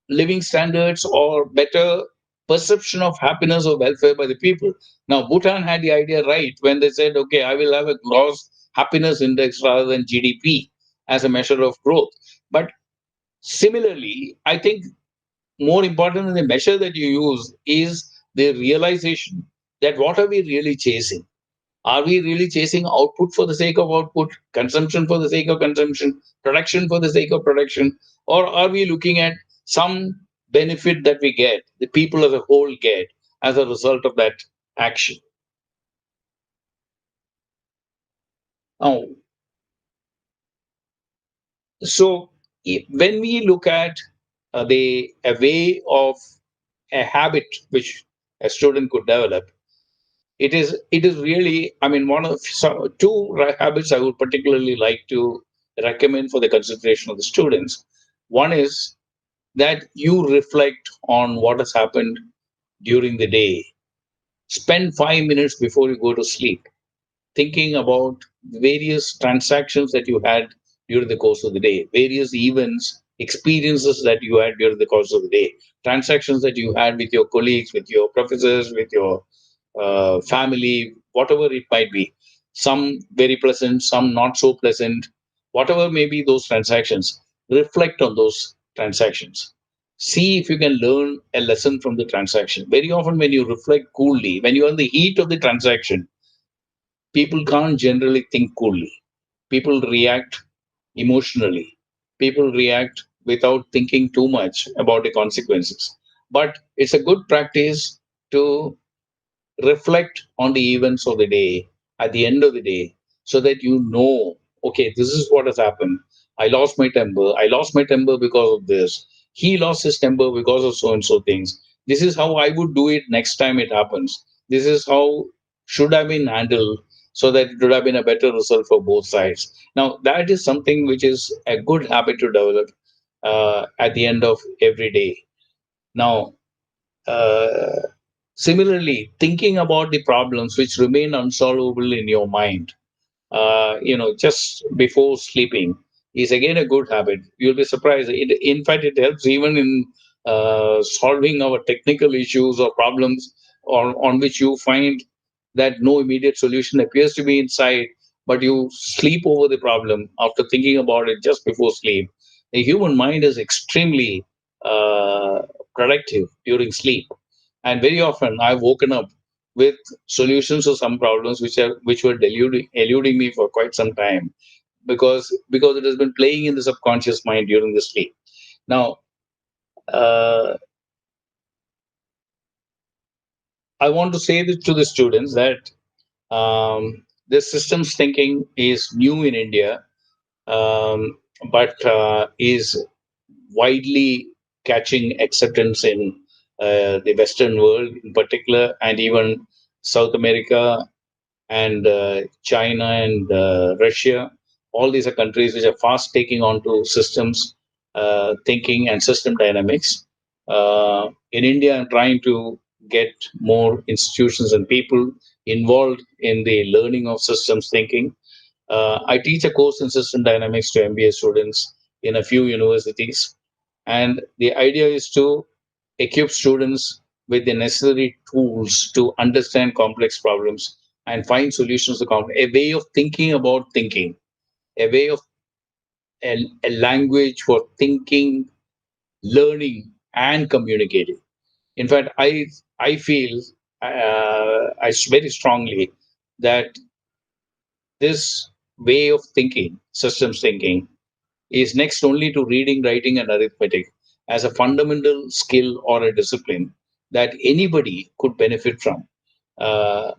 living standards or better perception of happiness or welfare by the people. Now, Bhutan had the idea right when they said, okay, I will have a gross happiness index rather than GDP as a measure of growth. But similarly, I think more important than the measure that you use is the realization that what are we really chasing? Are we really chasing output for the sake of output, consumption for the sake of consumption, production for the sake of production? Or are we looking at some benefit that we get, the people as a whole get as a result of that action? Now, so when we look at the a way of a habit which a student could develop, it is really, I mean, one of two habits I would particularly like to recommend for the consideration of the students. One is that you reflect on what has happened during the day. Spend 5 minutes before you go to sleep thinking about various transactions that you had during the course of the day, various events, experiences that you had during the course of the day, transactions that you had with your colleagues, with your professors, with your family, whatever it might be. Some very pleasant, some not so pleasant, whatever may be those transactions. Reflect on those transactions. See if you can learn a lesson from the transaction. Very often, when you reflect coolly, when you are in the heat of the transaction, people can't generally think coolly. People react emotionally. People react without thinking too much about the consequences. But it's a good practice to reflect on the events of the day at the end of the day so that you know, okay, this is what has happened. I lost my temper because of this. He lost his temper because of so and so things. This is how I would do it next time it happens. This is how should have been handled so that it would have been a better result for both sides. Now, that is something which is a good habit to develop at the end of every day. Now, uh, similarly, thinking about the problems which remain unsolvable in your mind, just before sleeping is again a good habit. You'll be surprised. In fact, it helps even in solving our technical issues or problems on which you find that no immediate solution appears to be in sight, but you sleep over the problem after thinking about it just before sleep. The human mind is extremely uh, productive during sleep, and very often I've woken up with solutions to some problems which were eluding me for quite some time because it has been playing in the subconscious mind during the sleep. Now, uh, I want to say this to the students that this systems thinking is new in India, but is widely catching acceptance in the Western world in particular, and even South America and China and Russia. All these are countries which are fast taking on to systems thinking and system dynamics. In India, I'm trying to get more institutions and people involved in the learning of systems thinking. I teach a course in system dynamics to MBA students in a few universities. And the idea is to equip students with the necessary tools to understand complex problems and find solutions to a way of thinking about thinking, a way of a language for thinking, learning, and communicating. In fact, I feel I very strongly that this way of thinking, systems thinking, is next only to reading, writing, and arithmetic as a fundamental skill or a discipline that anybody could benefit from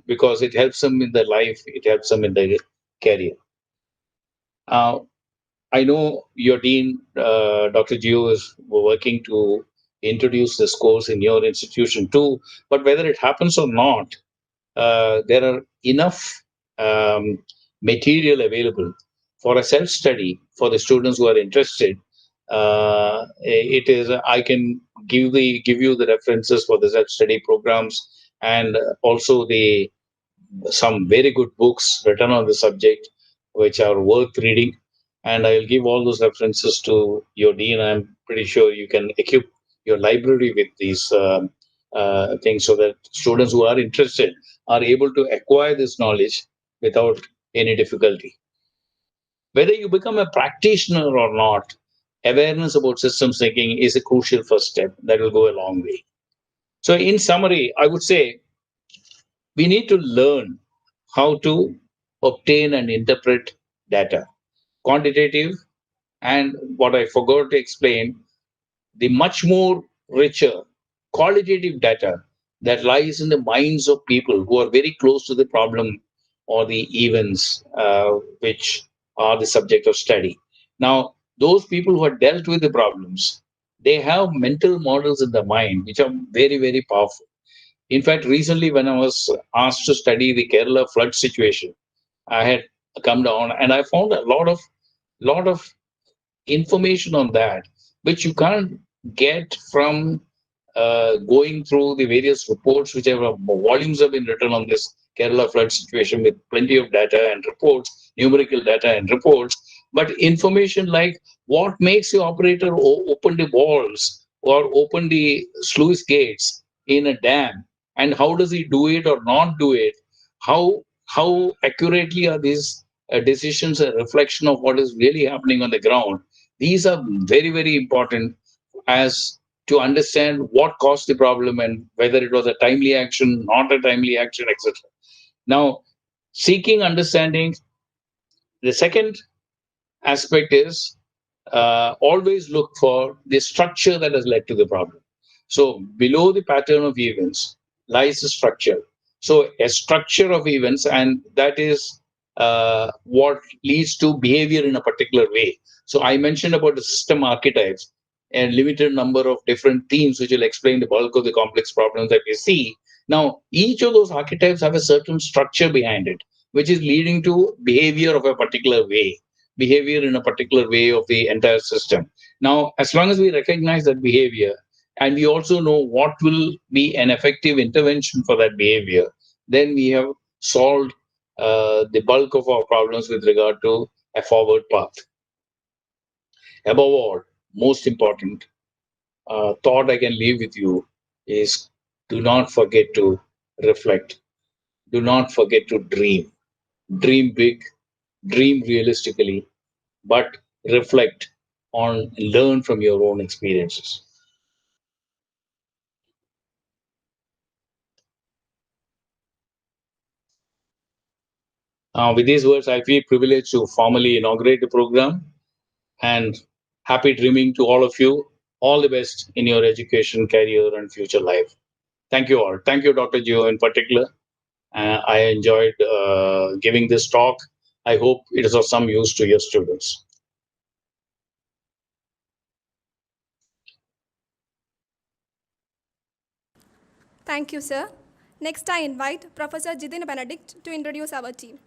because it helps them in their life, it helps them in their career. Uh, I know your dean, Dr. Gio, is working to introduce this course in your institution too, but whether it happens or not, there are enough material available for a self study for the students who are interested. It is I can give you the references for the self study programs and also the some very good books written on the subject which are worth reading, and I'll give all those references to your dean. I'm pretty sure you can equip your library with these things so that students who are interested are able to acquire this knowledge without any difficulty. Whether you become a practitioner or not, awareness about systems thinking is a crucial first step that will go a long way. So, in summary, I would say we need to learn how to obtain and interpret data, quantitative, and what I forgot to explain, the much more richer qualitative data that lies in the minds of people who are very close to the problem or the events which are the subject of study. Now, those people who have dealt with the problems, they have mental models in the mind which are very, very powerful. In fact, recently when I was asked to study the Kerala flood situation, I had come down and I found a lot of information on that, which you can't get from going through the various reports, which have volumes have been written on this Kerala flood situation with plenty of data and reports, numerical data and reports. But information like what makes the operator open the valves or open the sluice gates in a dam, and how does he do it or not do it? How accurately are these decisions a reflection of what is really happening on the ground? These are very, very important as to understand what caused the problem and whether it was a timely action, not a timely action, etc. Now, seeking understanding, the second aspect is always look for the structure that has led to the problem. So, below the pattern of events lies the structure. So, a structure of events, and that is what leads to behavior in a particular way. So, I mentioned about the system archetypes, a limited number of different themes which will explain the bulk of the complex problems that we see. Now, each of those archetypes have a certain structure behind it, which is leading to behavior of a particular way, behavior in a particular way of the entire system. Now, as long as we recognize that behavior and we also know what will be an effective intervention for that behavior, then we have solved the bulk of our problems with regard to a forward path. Above all, most important thought I can leave with you is do not forget to reflect. Do not forget to dream. Dream big, dream realistically, but reflect on, learn from your own experiences. With these words, I feel privileged to formally inaugurate the program and happy dreaming to all of you. All the best in your education, career, and future life. Thank you all. Thank you, Dr. Gio, in particular. I enjoyed giving this talk. I hope it is of some use to your students. Thank you, sir. Next, I invite Professor Jidin Benedict to introduce our team.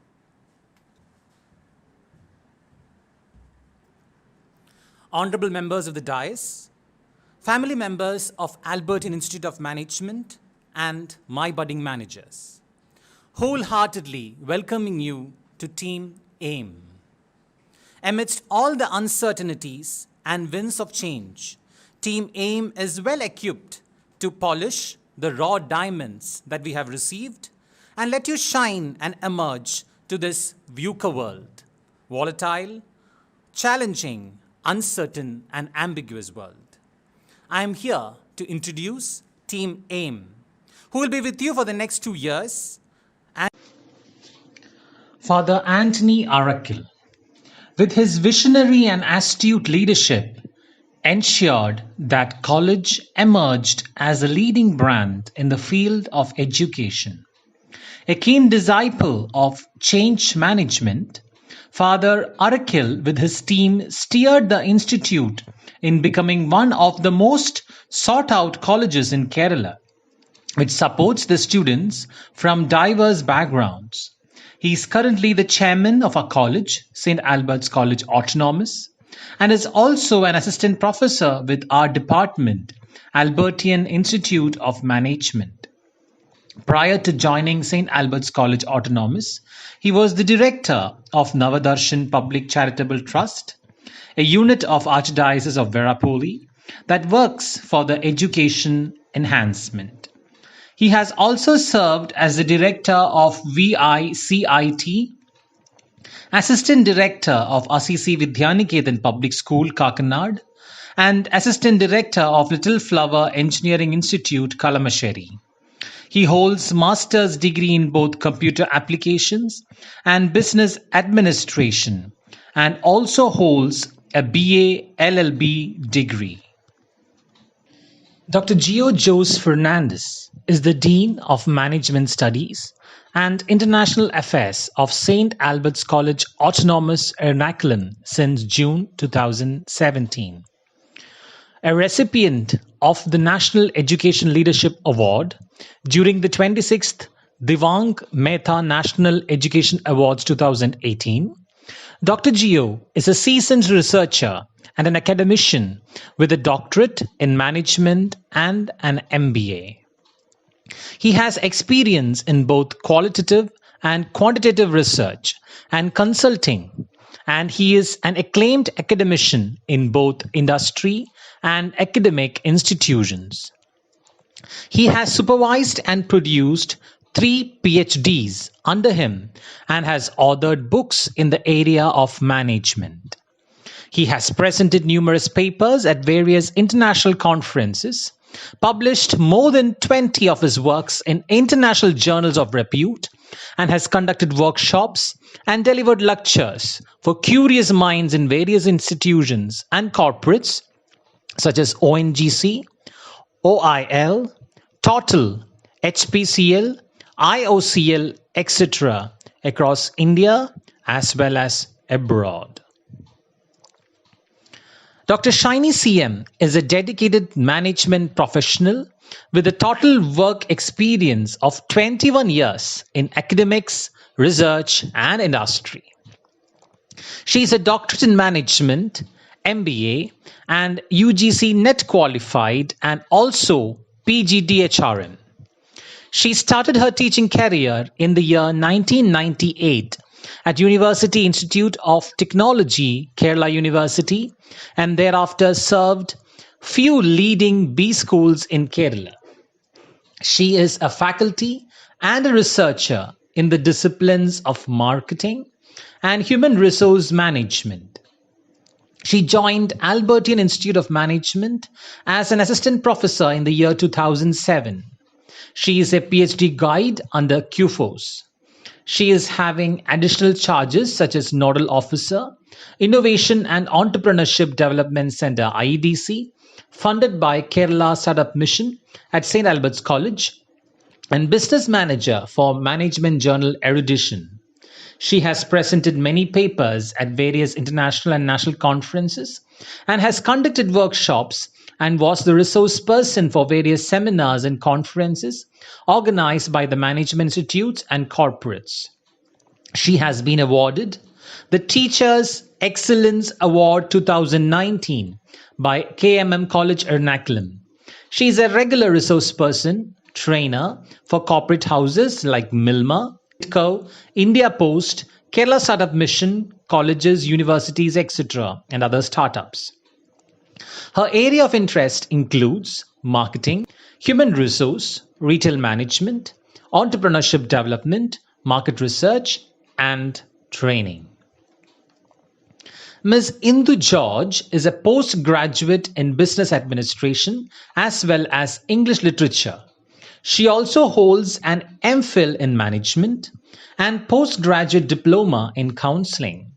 Honorable members of the dais, family members of Albertine Institute of Management, and my budding managers, wholeheartedly welcoming you to Team AIM. Amidst all the uncertainties and winds of change, Team AIM is well equipped to polish the raw diamonds that we have received and let you shine and emerge to this VUCA world, volatile, challenging, uncertain, and ambiguous world. I am here to introduce Team AIM, who will be with you for the next 2 years. Father Anthony Arakil, with his visionary and astute leadership, ensured that college emerged as a leading brand in the field of education. A keen disciple of change management, Father Arakil with his team steered the institute in becoming one of the most sought-out colleges in Kerala, which supports the students from diverse backgrounds. He is currently the chairman of our college, St. Albert's College Autonomous, and is also an assistant professor with our department, Albertian Institute of Management. Prior to joining St. Albert's College Autonomous, he was the director of Navadarshan Public Charitable Trust, a unit of Archdiocese of Verapoli that works for the education enhancement. He has also served as the director of VICIT, assistant director of Assisi Vidyaniketan Public School, Kakanad, and assistant director of Little Flower Engineering Institute, Kalamasheri. He holds master's degree in both computer applications and business administration, and also holds a BA LLB degree. Dr. Gio Jose Fernandez is the Dean of Management Studies and International Affairs of St. Albert's College Autonomous Ernakulam since June 2017. A recipient of the National Education Leadership Award during the 26th Divang Mehta National Education Awards 2018, Dr. Gio is a seasoned researcher and an academician with a doctorate in management and an MBA. He has experience in both qualitative and quantitative research and consulting, and he is an acclaimed academician in both industry and academic institutions. He has supervised and produced 3 PhDs under him and has authored books in the area of management. He has presented numerous papers at various international conferences, published more than 20 of his works in international journals of repute, and has conducted workshops and delivered lectures for curious minds in various institutions and corporates such as ONGC, OIL, Total, HPCL, IOCL, etc. across India as well as abroad. Dr. Shiny CM is a dedicated management professional with a total work experience of 21 years in academics, research, and industry. She is a doctorate in management, MBA, and UGC NET qualified, and also PGDHRM. She started her teaching career in the year 1998 at University Institute of Technology, Kerala University, and thereafter served few leading B schools in Kerala. She is a faculty and a researcher in the disciplines of marketing and human resource management. She joined Albertian Institute of Management as an assistant professor in the year 2007. She is a PhD guide under QFOS. She is having additional charges such as Nodal Officer, Innovation and Entrepreneurship Development Center IEDC, funded by Kerala Startup Mission at St. Albert's College, and business manager for Management Journal Erudition. She has presented many papers at various international and national conferences and has conducted workshops and was the resource person for various seminars and conferences organized by the management institutes and corporates. She has been awarded the Teachers Excellence Award 2019 by KMM College Ernakulam. She is a regular resource person, trainer for corporate houses like Milma, Co, India Post, Kerala Startup Mission, colleges, universities, etc., and other startups. Her area of interest includes marketing, human resource, retail management, entrepreneurship development, market research, and training. Ms. Indu George is a postgraduate in business administration as well as English literature. She also holds an MPhil in management and postgraduate diploma in counseling.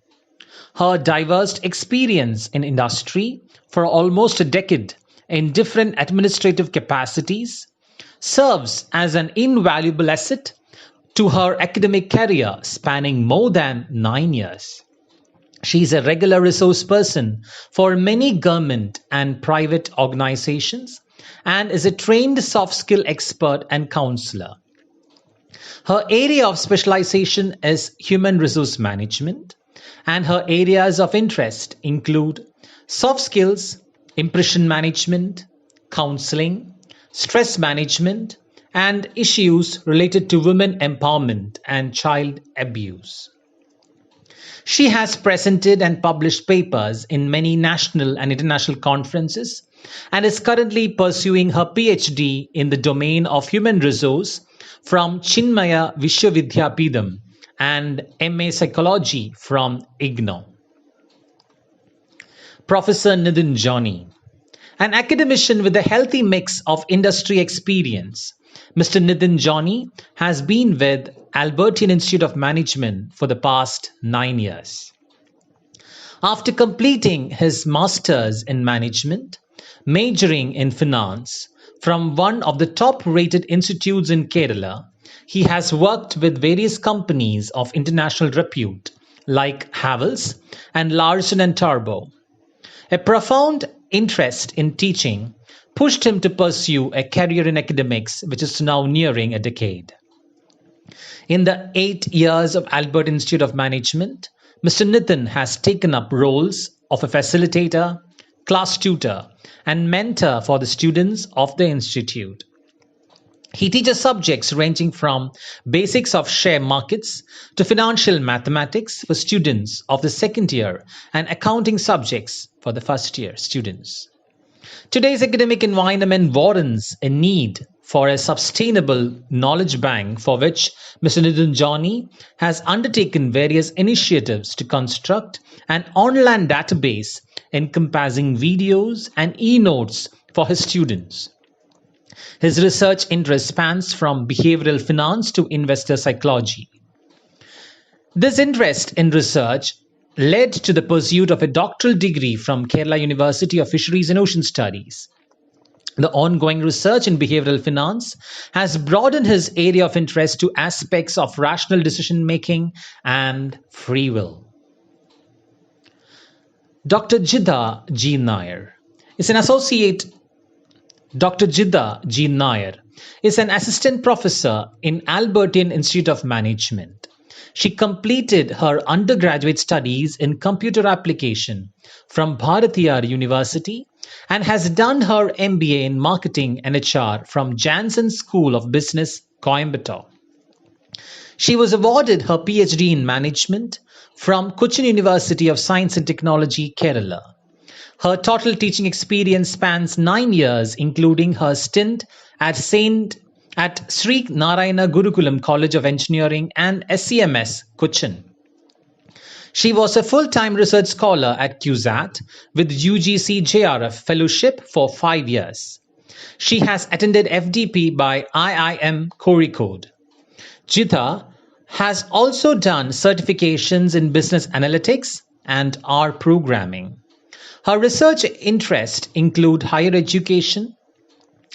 Her diverse experience in industry for almost a decade in different administrative capacities serves as an invaluable asset to her academic career spanning more than 9 years. She is a regular resource person for many government and private organizations and is a trained soft skill expert and counselor. Her area of specialization is human resource management, and her areas of interest include soft skills, impression management, counseling, stress management, and issues related to women empowerment and child abuse. She has presented and published papers in many national and international conferences and is currently pursuing her PhD in the domain of human resource from Chinmaya Vishwavidyapeetham and MA Psychology from IGNOU. Professor Nitin Johnny, an academician with a healthy mix of industry experience, Mr. Nitin Johnny has been with Albertian Institute of Management for the past 9 years. After completing his master's in management, majoring in finance from one of the top-rated institutes in Kerala, he has worked with various companies of international repute like Havells and Larsen and Toubro. A profound interest in teaching pushed him to pursue a career in academics, which is now nearing a decade. In the 8 years of Albert Institute of Management, Mr. Nitin has taken up roles of a facilitator, class tutor, and mentor for the students of the institute. He teaches subjects ranging from basics of share markets to financial mathematics for students of the second year and accounting subjects for the first year students. Today's academic environment warrants a need for a sustainable knowledge bank, for which Mr. Nitin Johnny has undertaken various initiatives to construct an online database encompassing videos and e-notes for his students. His research interest spans from behavioral finance to investor psychology. This interest in research led to the pursuit of a doctoral degree from Kerala University of Fisheries and Ocean Studies. The ongoing research in behavioral finance has broadened his area of interest to aspects of rational decision making and free will. Dr. Jidha G. Nair is an associate. Dr. Jidha G. Nair is an assistant professor in Albertian Institute of Management. She completed her undergraduate studies in computer application from Bharatiyar University and has done her MBA in marketing and HR from Jansen School of Business, Coimbatore. She was awarded her PhD in management from Cochin University of Science and Technology, Kerala. Her total teaching experience spans 9 years, including her stint at Sri Narayana Gurukulam College of Engineering and SCMS, Cochin. She was a full-time research scholar at CUSAT with UGC JRF Fellowship for 5 years. She has attended FDP by IIM Kozhikode. Jitha has also done certifications in business analytics and R programming. Her research interests include higher education,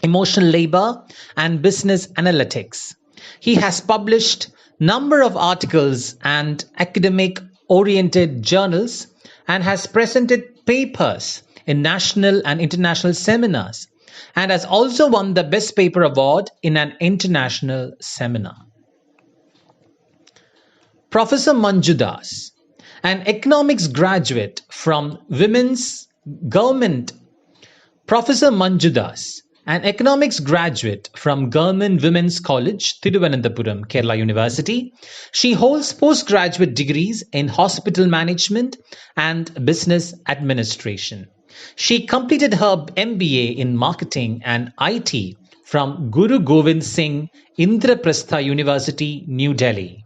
emotional labor, and business analytics. He has published number of articles and academic oriented journals and has presented papers in national and international seminars and has also won the best paper award in an international seminar. Professor Manju Das, an economics graduate from Women's Government. Professor Manju Das, an economics graduate from Government Women's College, Thiruvananthapuram, Kerala University. She holds postgraduate degrees in hospital management and business administration. She completed her MBA in marketing and IT from Guru Govind Singh Indraprastha University, New Delhi.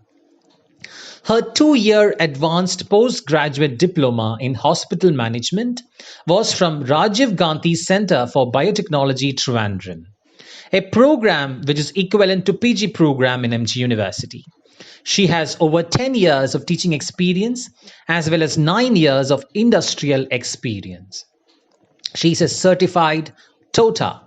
Her 2-year advanced postgraduate diploma in hospital management was from Rajiv Gandhi Centre for Biotechnology, Trivandrum, a program which is equivalent to PG program in MG University. She has over 10 years of teaching experience as well as 9 years of industrial experience. She is a certified TOTA,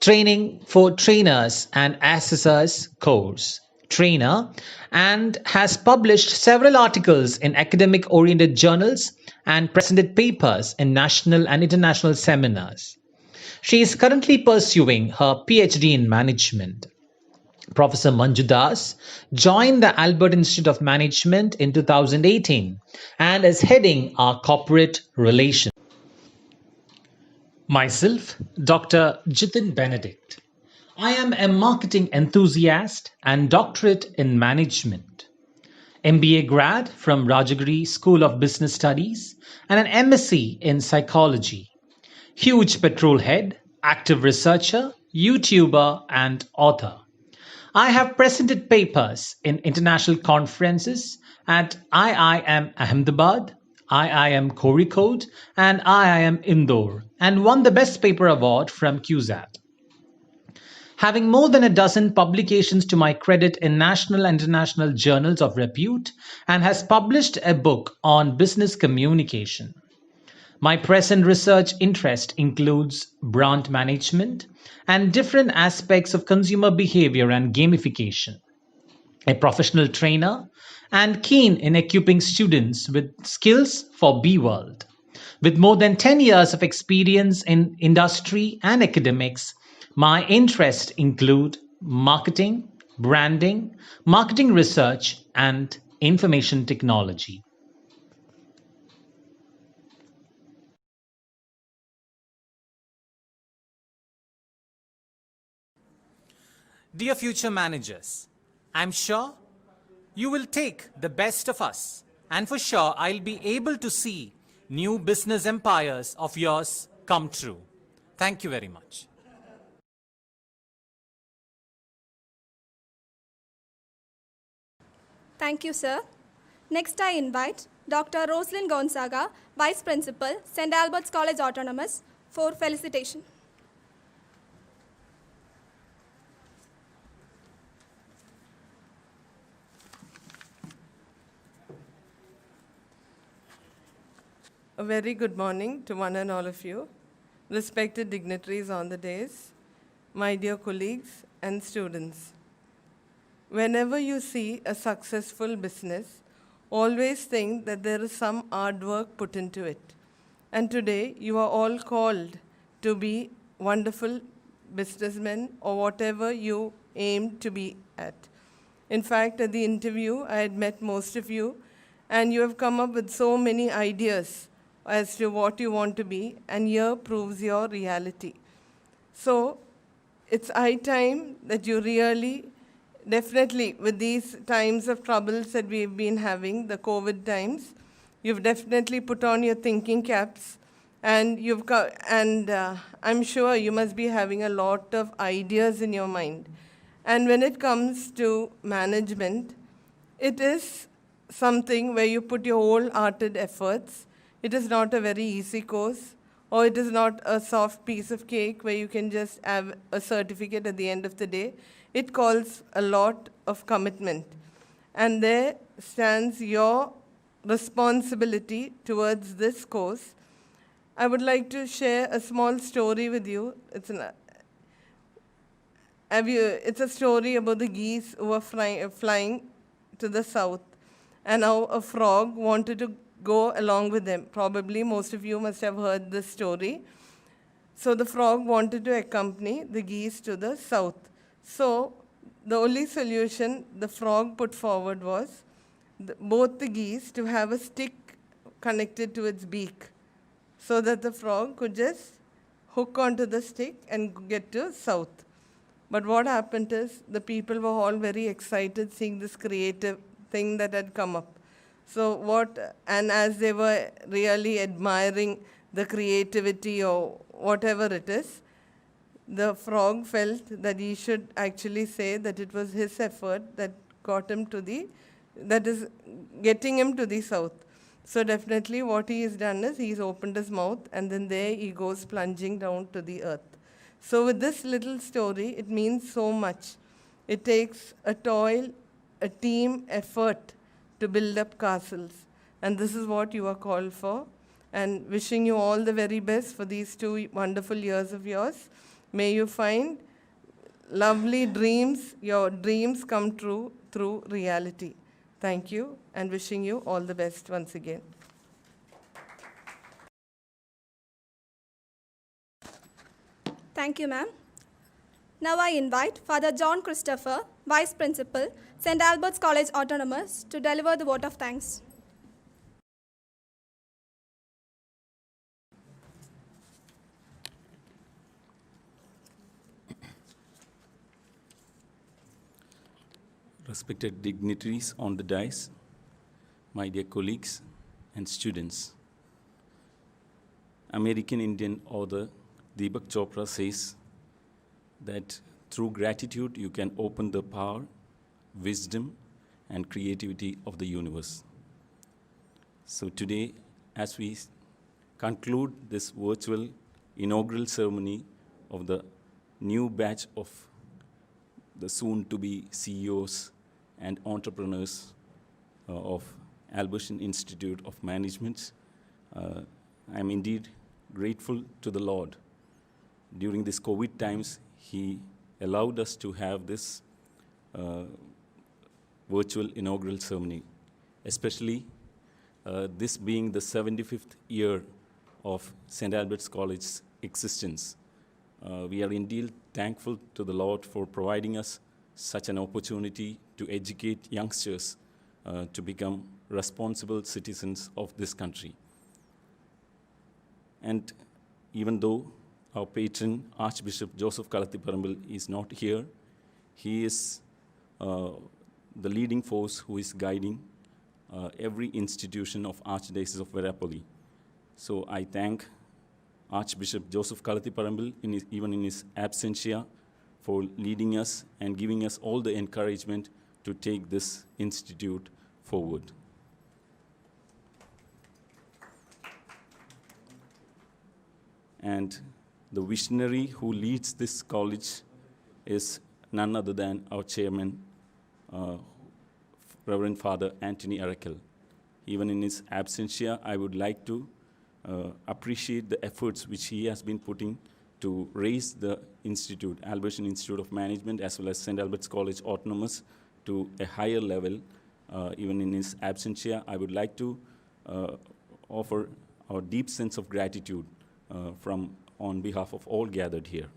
Training for Trainers and Assessors course trainer, and has published several articles in academic oriented journals and presented papers in national and international seminars. She is currently pursuing her PhD in management. Professor Manju Das joined the Albert Institute of Management in 2018 and is heading our corporate relations. Myself, Dr. Jitin Benedict. I am a marketing enthusiast and doctorate in management. MBA grad from Rajagiri School of Business Studies and an MSc in psychology. Huge petrol head, active researcher, YouTuber, and author. I have presented papers in international conferences at IIM Ahmedabad, IIM Kozhikode, and IIM Indore, and won the Best Paper Award from QSAT. Having more than a dozen publications to my credit in national and international journals of repute, and has published a book on business communication. My present research interest includes brand management and different aspects of consumer behavior and gamification. A professional trainer and keen in equipping students with skills for B-World. With more than 10 years of experience in industry and academics, my interests include marketing, branding, marketing research, and information technology. Dear future managers, I'm sure you will take the best of us, and for sure I'll be able to see new business empires of yours come true. Thank you very much. Thank you, sir. Next, I invite Dr. Roslyn Gonzaga, Vice Principal, St. Albert's College Autonomous, for felicitation. A very good morning to one and all of you, respected dignitaries on the dais, my dear colleagues and students. Whenever you see a successful business, always think that there is some hard work put into it. And today, you are all called to be wonderful businessmen or whatever you aim to be at. In fact, at the interview, I had met most of you, and you have come up with so many ideas as to what you want to be, and here proves your reality. So it's high time that you really, definitely with these times of troubles that we've been having, the COVID times, you've definitely put on your thinking caps, and I'm sure you must be having a lot of ideas in your mind. And when it comes to management, it is something where you put your wholehearted efforts. It is not a very easy course, or it is not a soft piece of cake where you can just have a certificate at the end of the day. It calls a lot of commitment. And there stands your responsibility towards this course. I would like to share a small story with you. It's a story about the geese who were flying to the south, and how a frog wanted to go along with them. Probably most of you must have heard this story. So the frog wanted to accompany the geese to the south. So the only solution the frog put forward was both the geese to have a stick connected to its beak, so that the frog could just hook onto the stick and get to south. But what happened is the people were all very excited seeing this creative thing that had come up. And as they were really admiring the creativity or whatever it is, the frog felt that he should actually say that it was his effort that that is getting him to the south. So definitely what he has done is he's opened his mouth, and then there he goes plunging down to the earth. So with this little story, it means so much. It takes a toil, a team effort to build up castles. And this is what you are called for. And wishing you all the very best for these 2 wonderful years of yours. May you find lovely dreams, your dreams come true through reality. Thank you, and wishing you all the best once again. Thank you, ma'am. Now I invite Father John Christopher, Vice Principal, St. Albert's College Autonomous, to deliver the vote of thanks. Respected dignitaries on the dais, my dear colleagues and students. American Indian author Deepak Chopra says that through gratitude you can open the power, wisdom, and creativity of the universe. So today, as we conclude this virtual inaugural ceremony of the new batch of the soon-to-be CEOs and entrepreneurs of Albertian Institute of Management, I'm indeed grateful to the Lord. During these COVID times, He allowed us to have this virtual inaugural ceremony, especially this being the 75th year of St. Albert's College's existence. We are indeed thankful to the Lord for providing us such an opportunity to educate youngsters to become responsible citizens of this country. And even though our patron, Archbishop Joseph Kalathiparambil, is not here, he is the leading force who is guiding every institution of Archdiocese of Verapolli. So I thank Archbishop Joseph Kalathiparambil, even in his absentia, for leading us and giving us all the encouragement to take this institute forward. And the visionary who leads this college is none other than our chairman, Reverend Father Anthony Arakel. Even in his absentia, I would like to appreciate the efforts which he has been putting to raise the institute, Albertian Institute of Management, as well as St. Albert's College Autonomous, to a higher level. Even in his absentia, I would like to offer our deep sense of gratitude on behalf of all gathered here.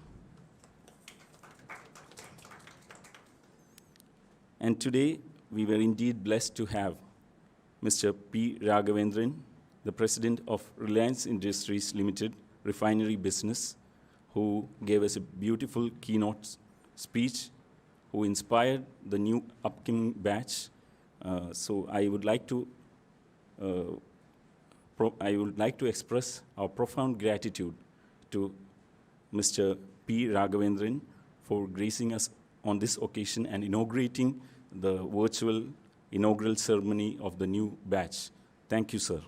And today, we were indeed blessed to have Mr. P. Raghavendran, the president of Reliance Industries Limited refinery business, who gave us a beautiful keynote speech, who inspired the new upcoming batch. So I would like to express our profound gratitude to Mr. P. Raghavendran for gracing us on this occasion and inaugurating the virtual inaugural ceremony of the new batch. Thank you, sir.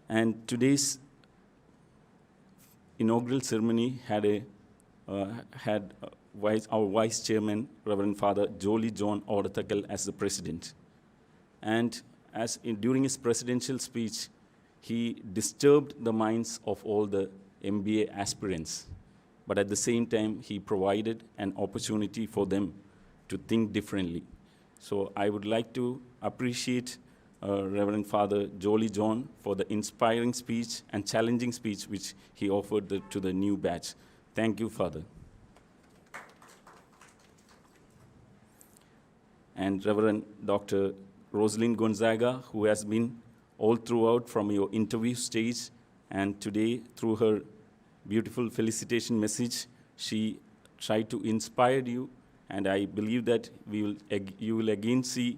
And today's inaugural ceremony had our Vice Chairman, Reverend Father Jolly John Ordathakal, as the President. And during his presidential speech, he disturbed the minds of all the MBA aspirants. But at the same time, he provided an opportunity for them to think differently. So I would like to appreciate Reverend Father Jolie John for the inspiring speech and challenging speech which he offered to the new batch. Thank you, Father. And Reverend Dr. Rosalind Gonzaga, who has been all throughout from your interview stage, and today through her beautiful felicitation message, she tried to inspire you, and I believe that you will again see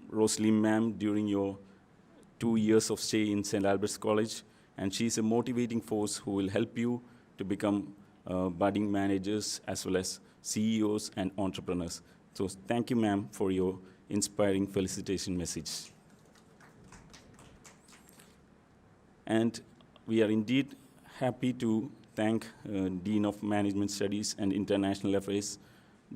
Rosalind ma'am during your 2 years of stay in St. Albert's College, and she is a motivating force who will help you to become budding managers as well as CEOs and entrepreneurs. So thank you, ma'am, for your inspiring felicitation message. And we are indeed happy to thank Dean of Management Studies and International Affairs,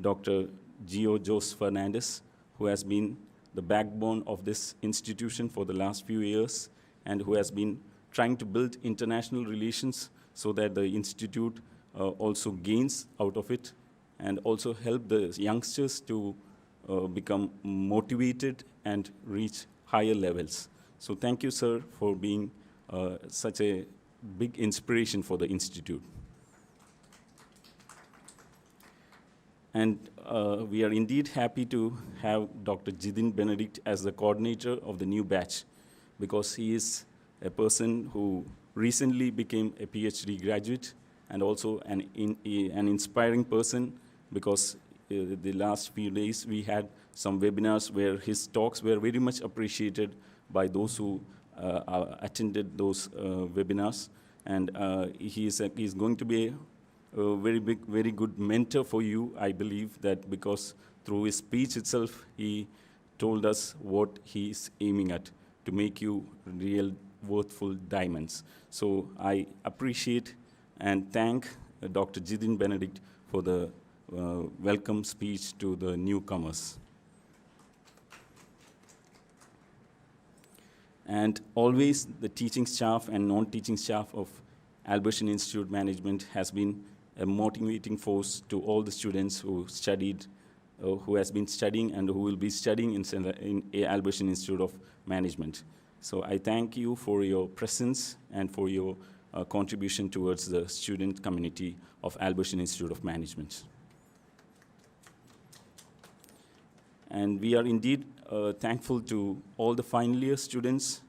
Dr. Gio Jose Fernandez, who has been the backbone of this institution for the last few years and who has been trying to build international relations so that the institute also gains out of it and also help the youngsters to become motivated and reach higher levels. So thank you, sir, for being such a big inspiration for the institute. And we are indeed happy to have Dr. Jidin Benedict as the coordinator of the new batch, because he is a person who recently became a PhD graduate and also an inspiring person, because the last few days we had some webinars where his talks were very much appreciated by those who attended those webinars. And he is going to be a very good mentor for you, I believe, that because through his speech itself, he told us what he is aiming at, to make you real worthful diamonds. So I appreciate and thank Dr. Jidin Benedict for the welcome speech to the newcomers. And always the teaching staff and non-teaching staff of Albertian Institute Management has been a motivating force to all the students who studied, who has been studying and who will be studying in Albertian Institute of Management. So I thank you for your presence and for your contribution towards the student community of Albertian Institute of Management. And we are indeed thankful to all the final year students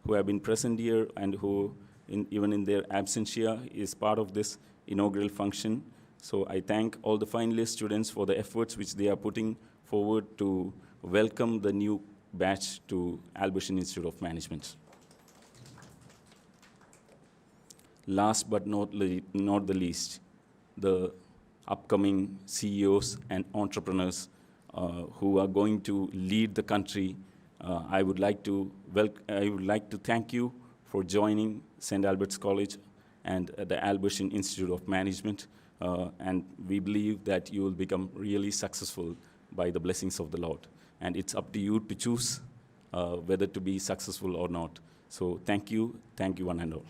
who have been present here and who, even in their absentia, is part of this inaugural function. So I thank all the final year students for the efforts which they are putting forward to welcome the new batch to Albertian Institute of Management. Last but not the least, the upcoming CEOs and entrepreneurs who are going to lead the country. I would like to thank you for joining St. Albert's College and the Albertian Institute of Management, and we believe that you will become really successful by the blessings of the Lord. And it's up to you to choose whether to be successful or not. So thank you one and all.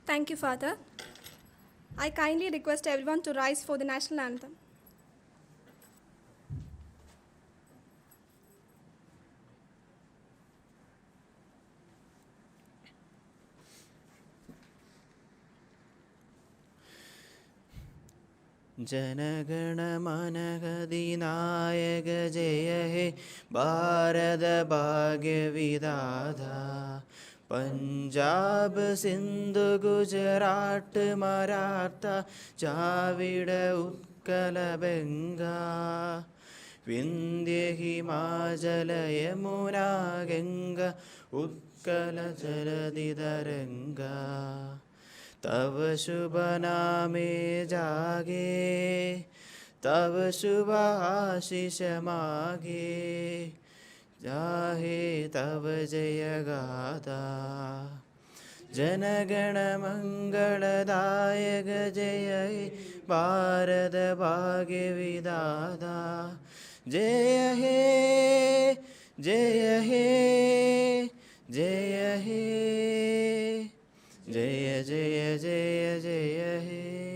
Thank you, Father. I kindly request everyone to rise for the national anthem. जनगण मन गदिनायक जय हे भारत भाग्य विधाता पंजाब सिंधु गुजरात मराठा द्राविड उत्कल बंगा विंध्य हिमाचल यमुना गंगा उत्कल जलधि तरंगा तव शुभ नामे जागे तव शुभ आशीष मागे जाहे तव जय गाथा जनगणमङ्गलदायक जय हे भारत भाग्य विधाता जय हे जय हे जय हे जय जय जय जय हे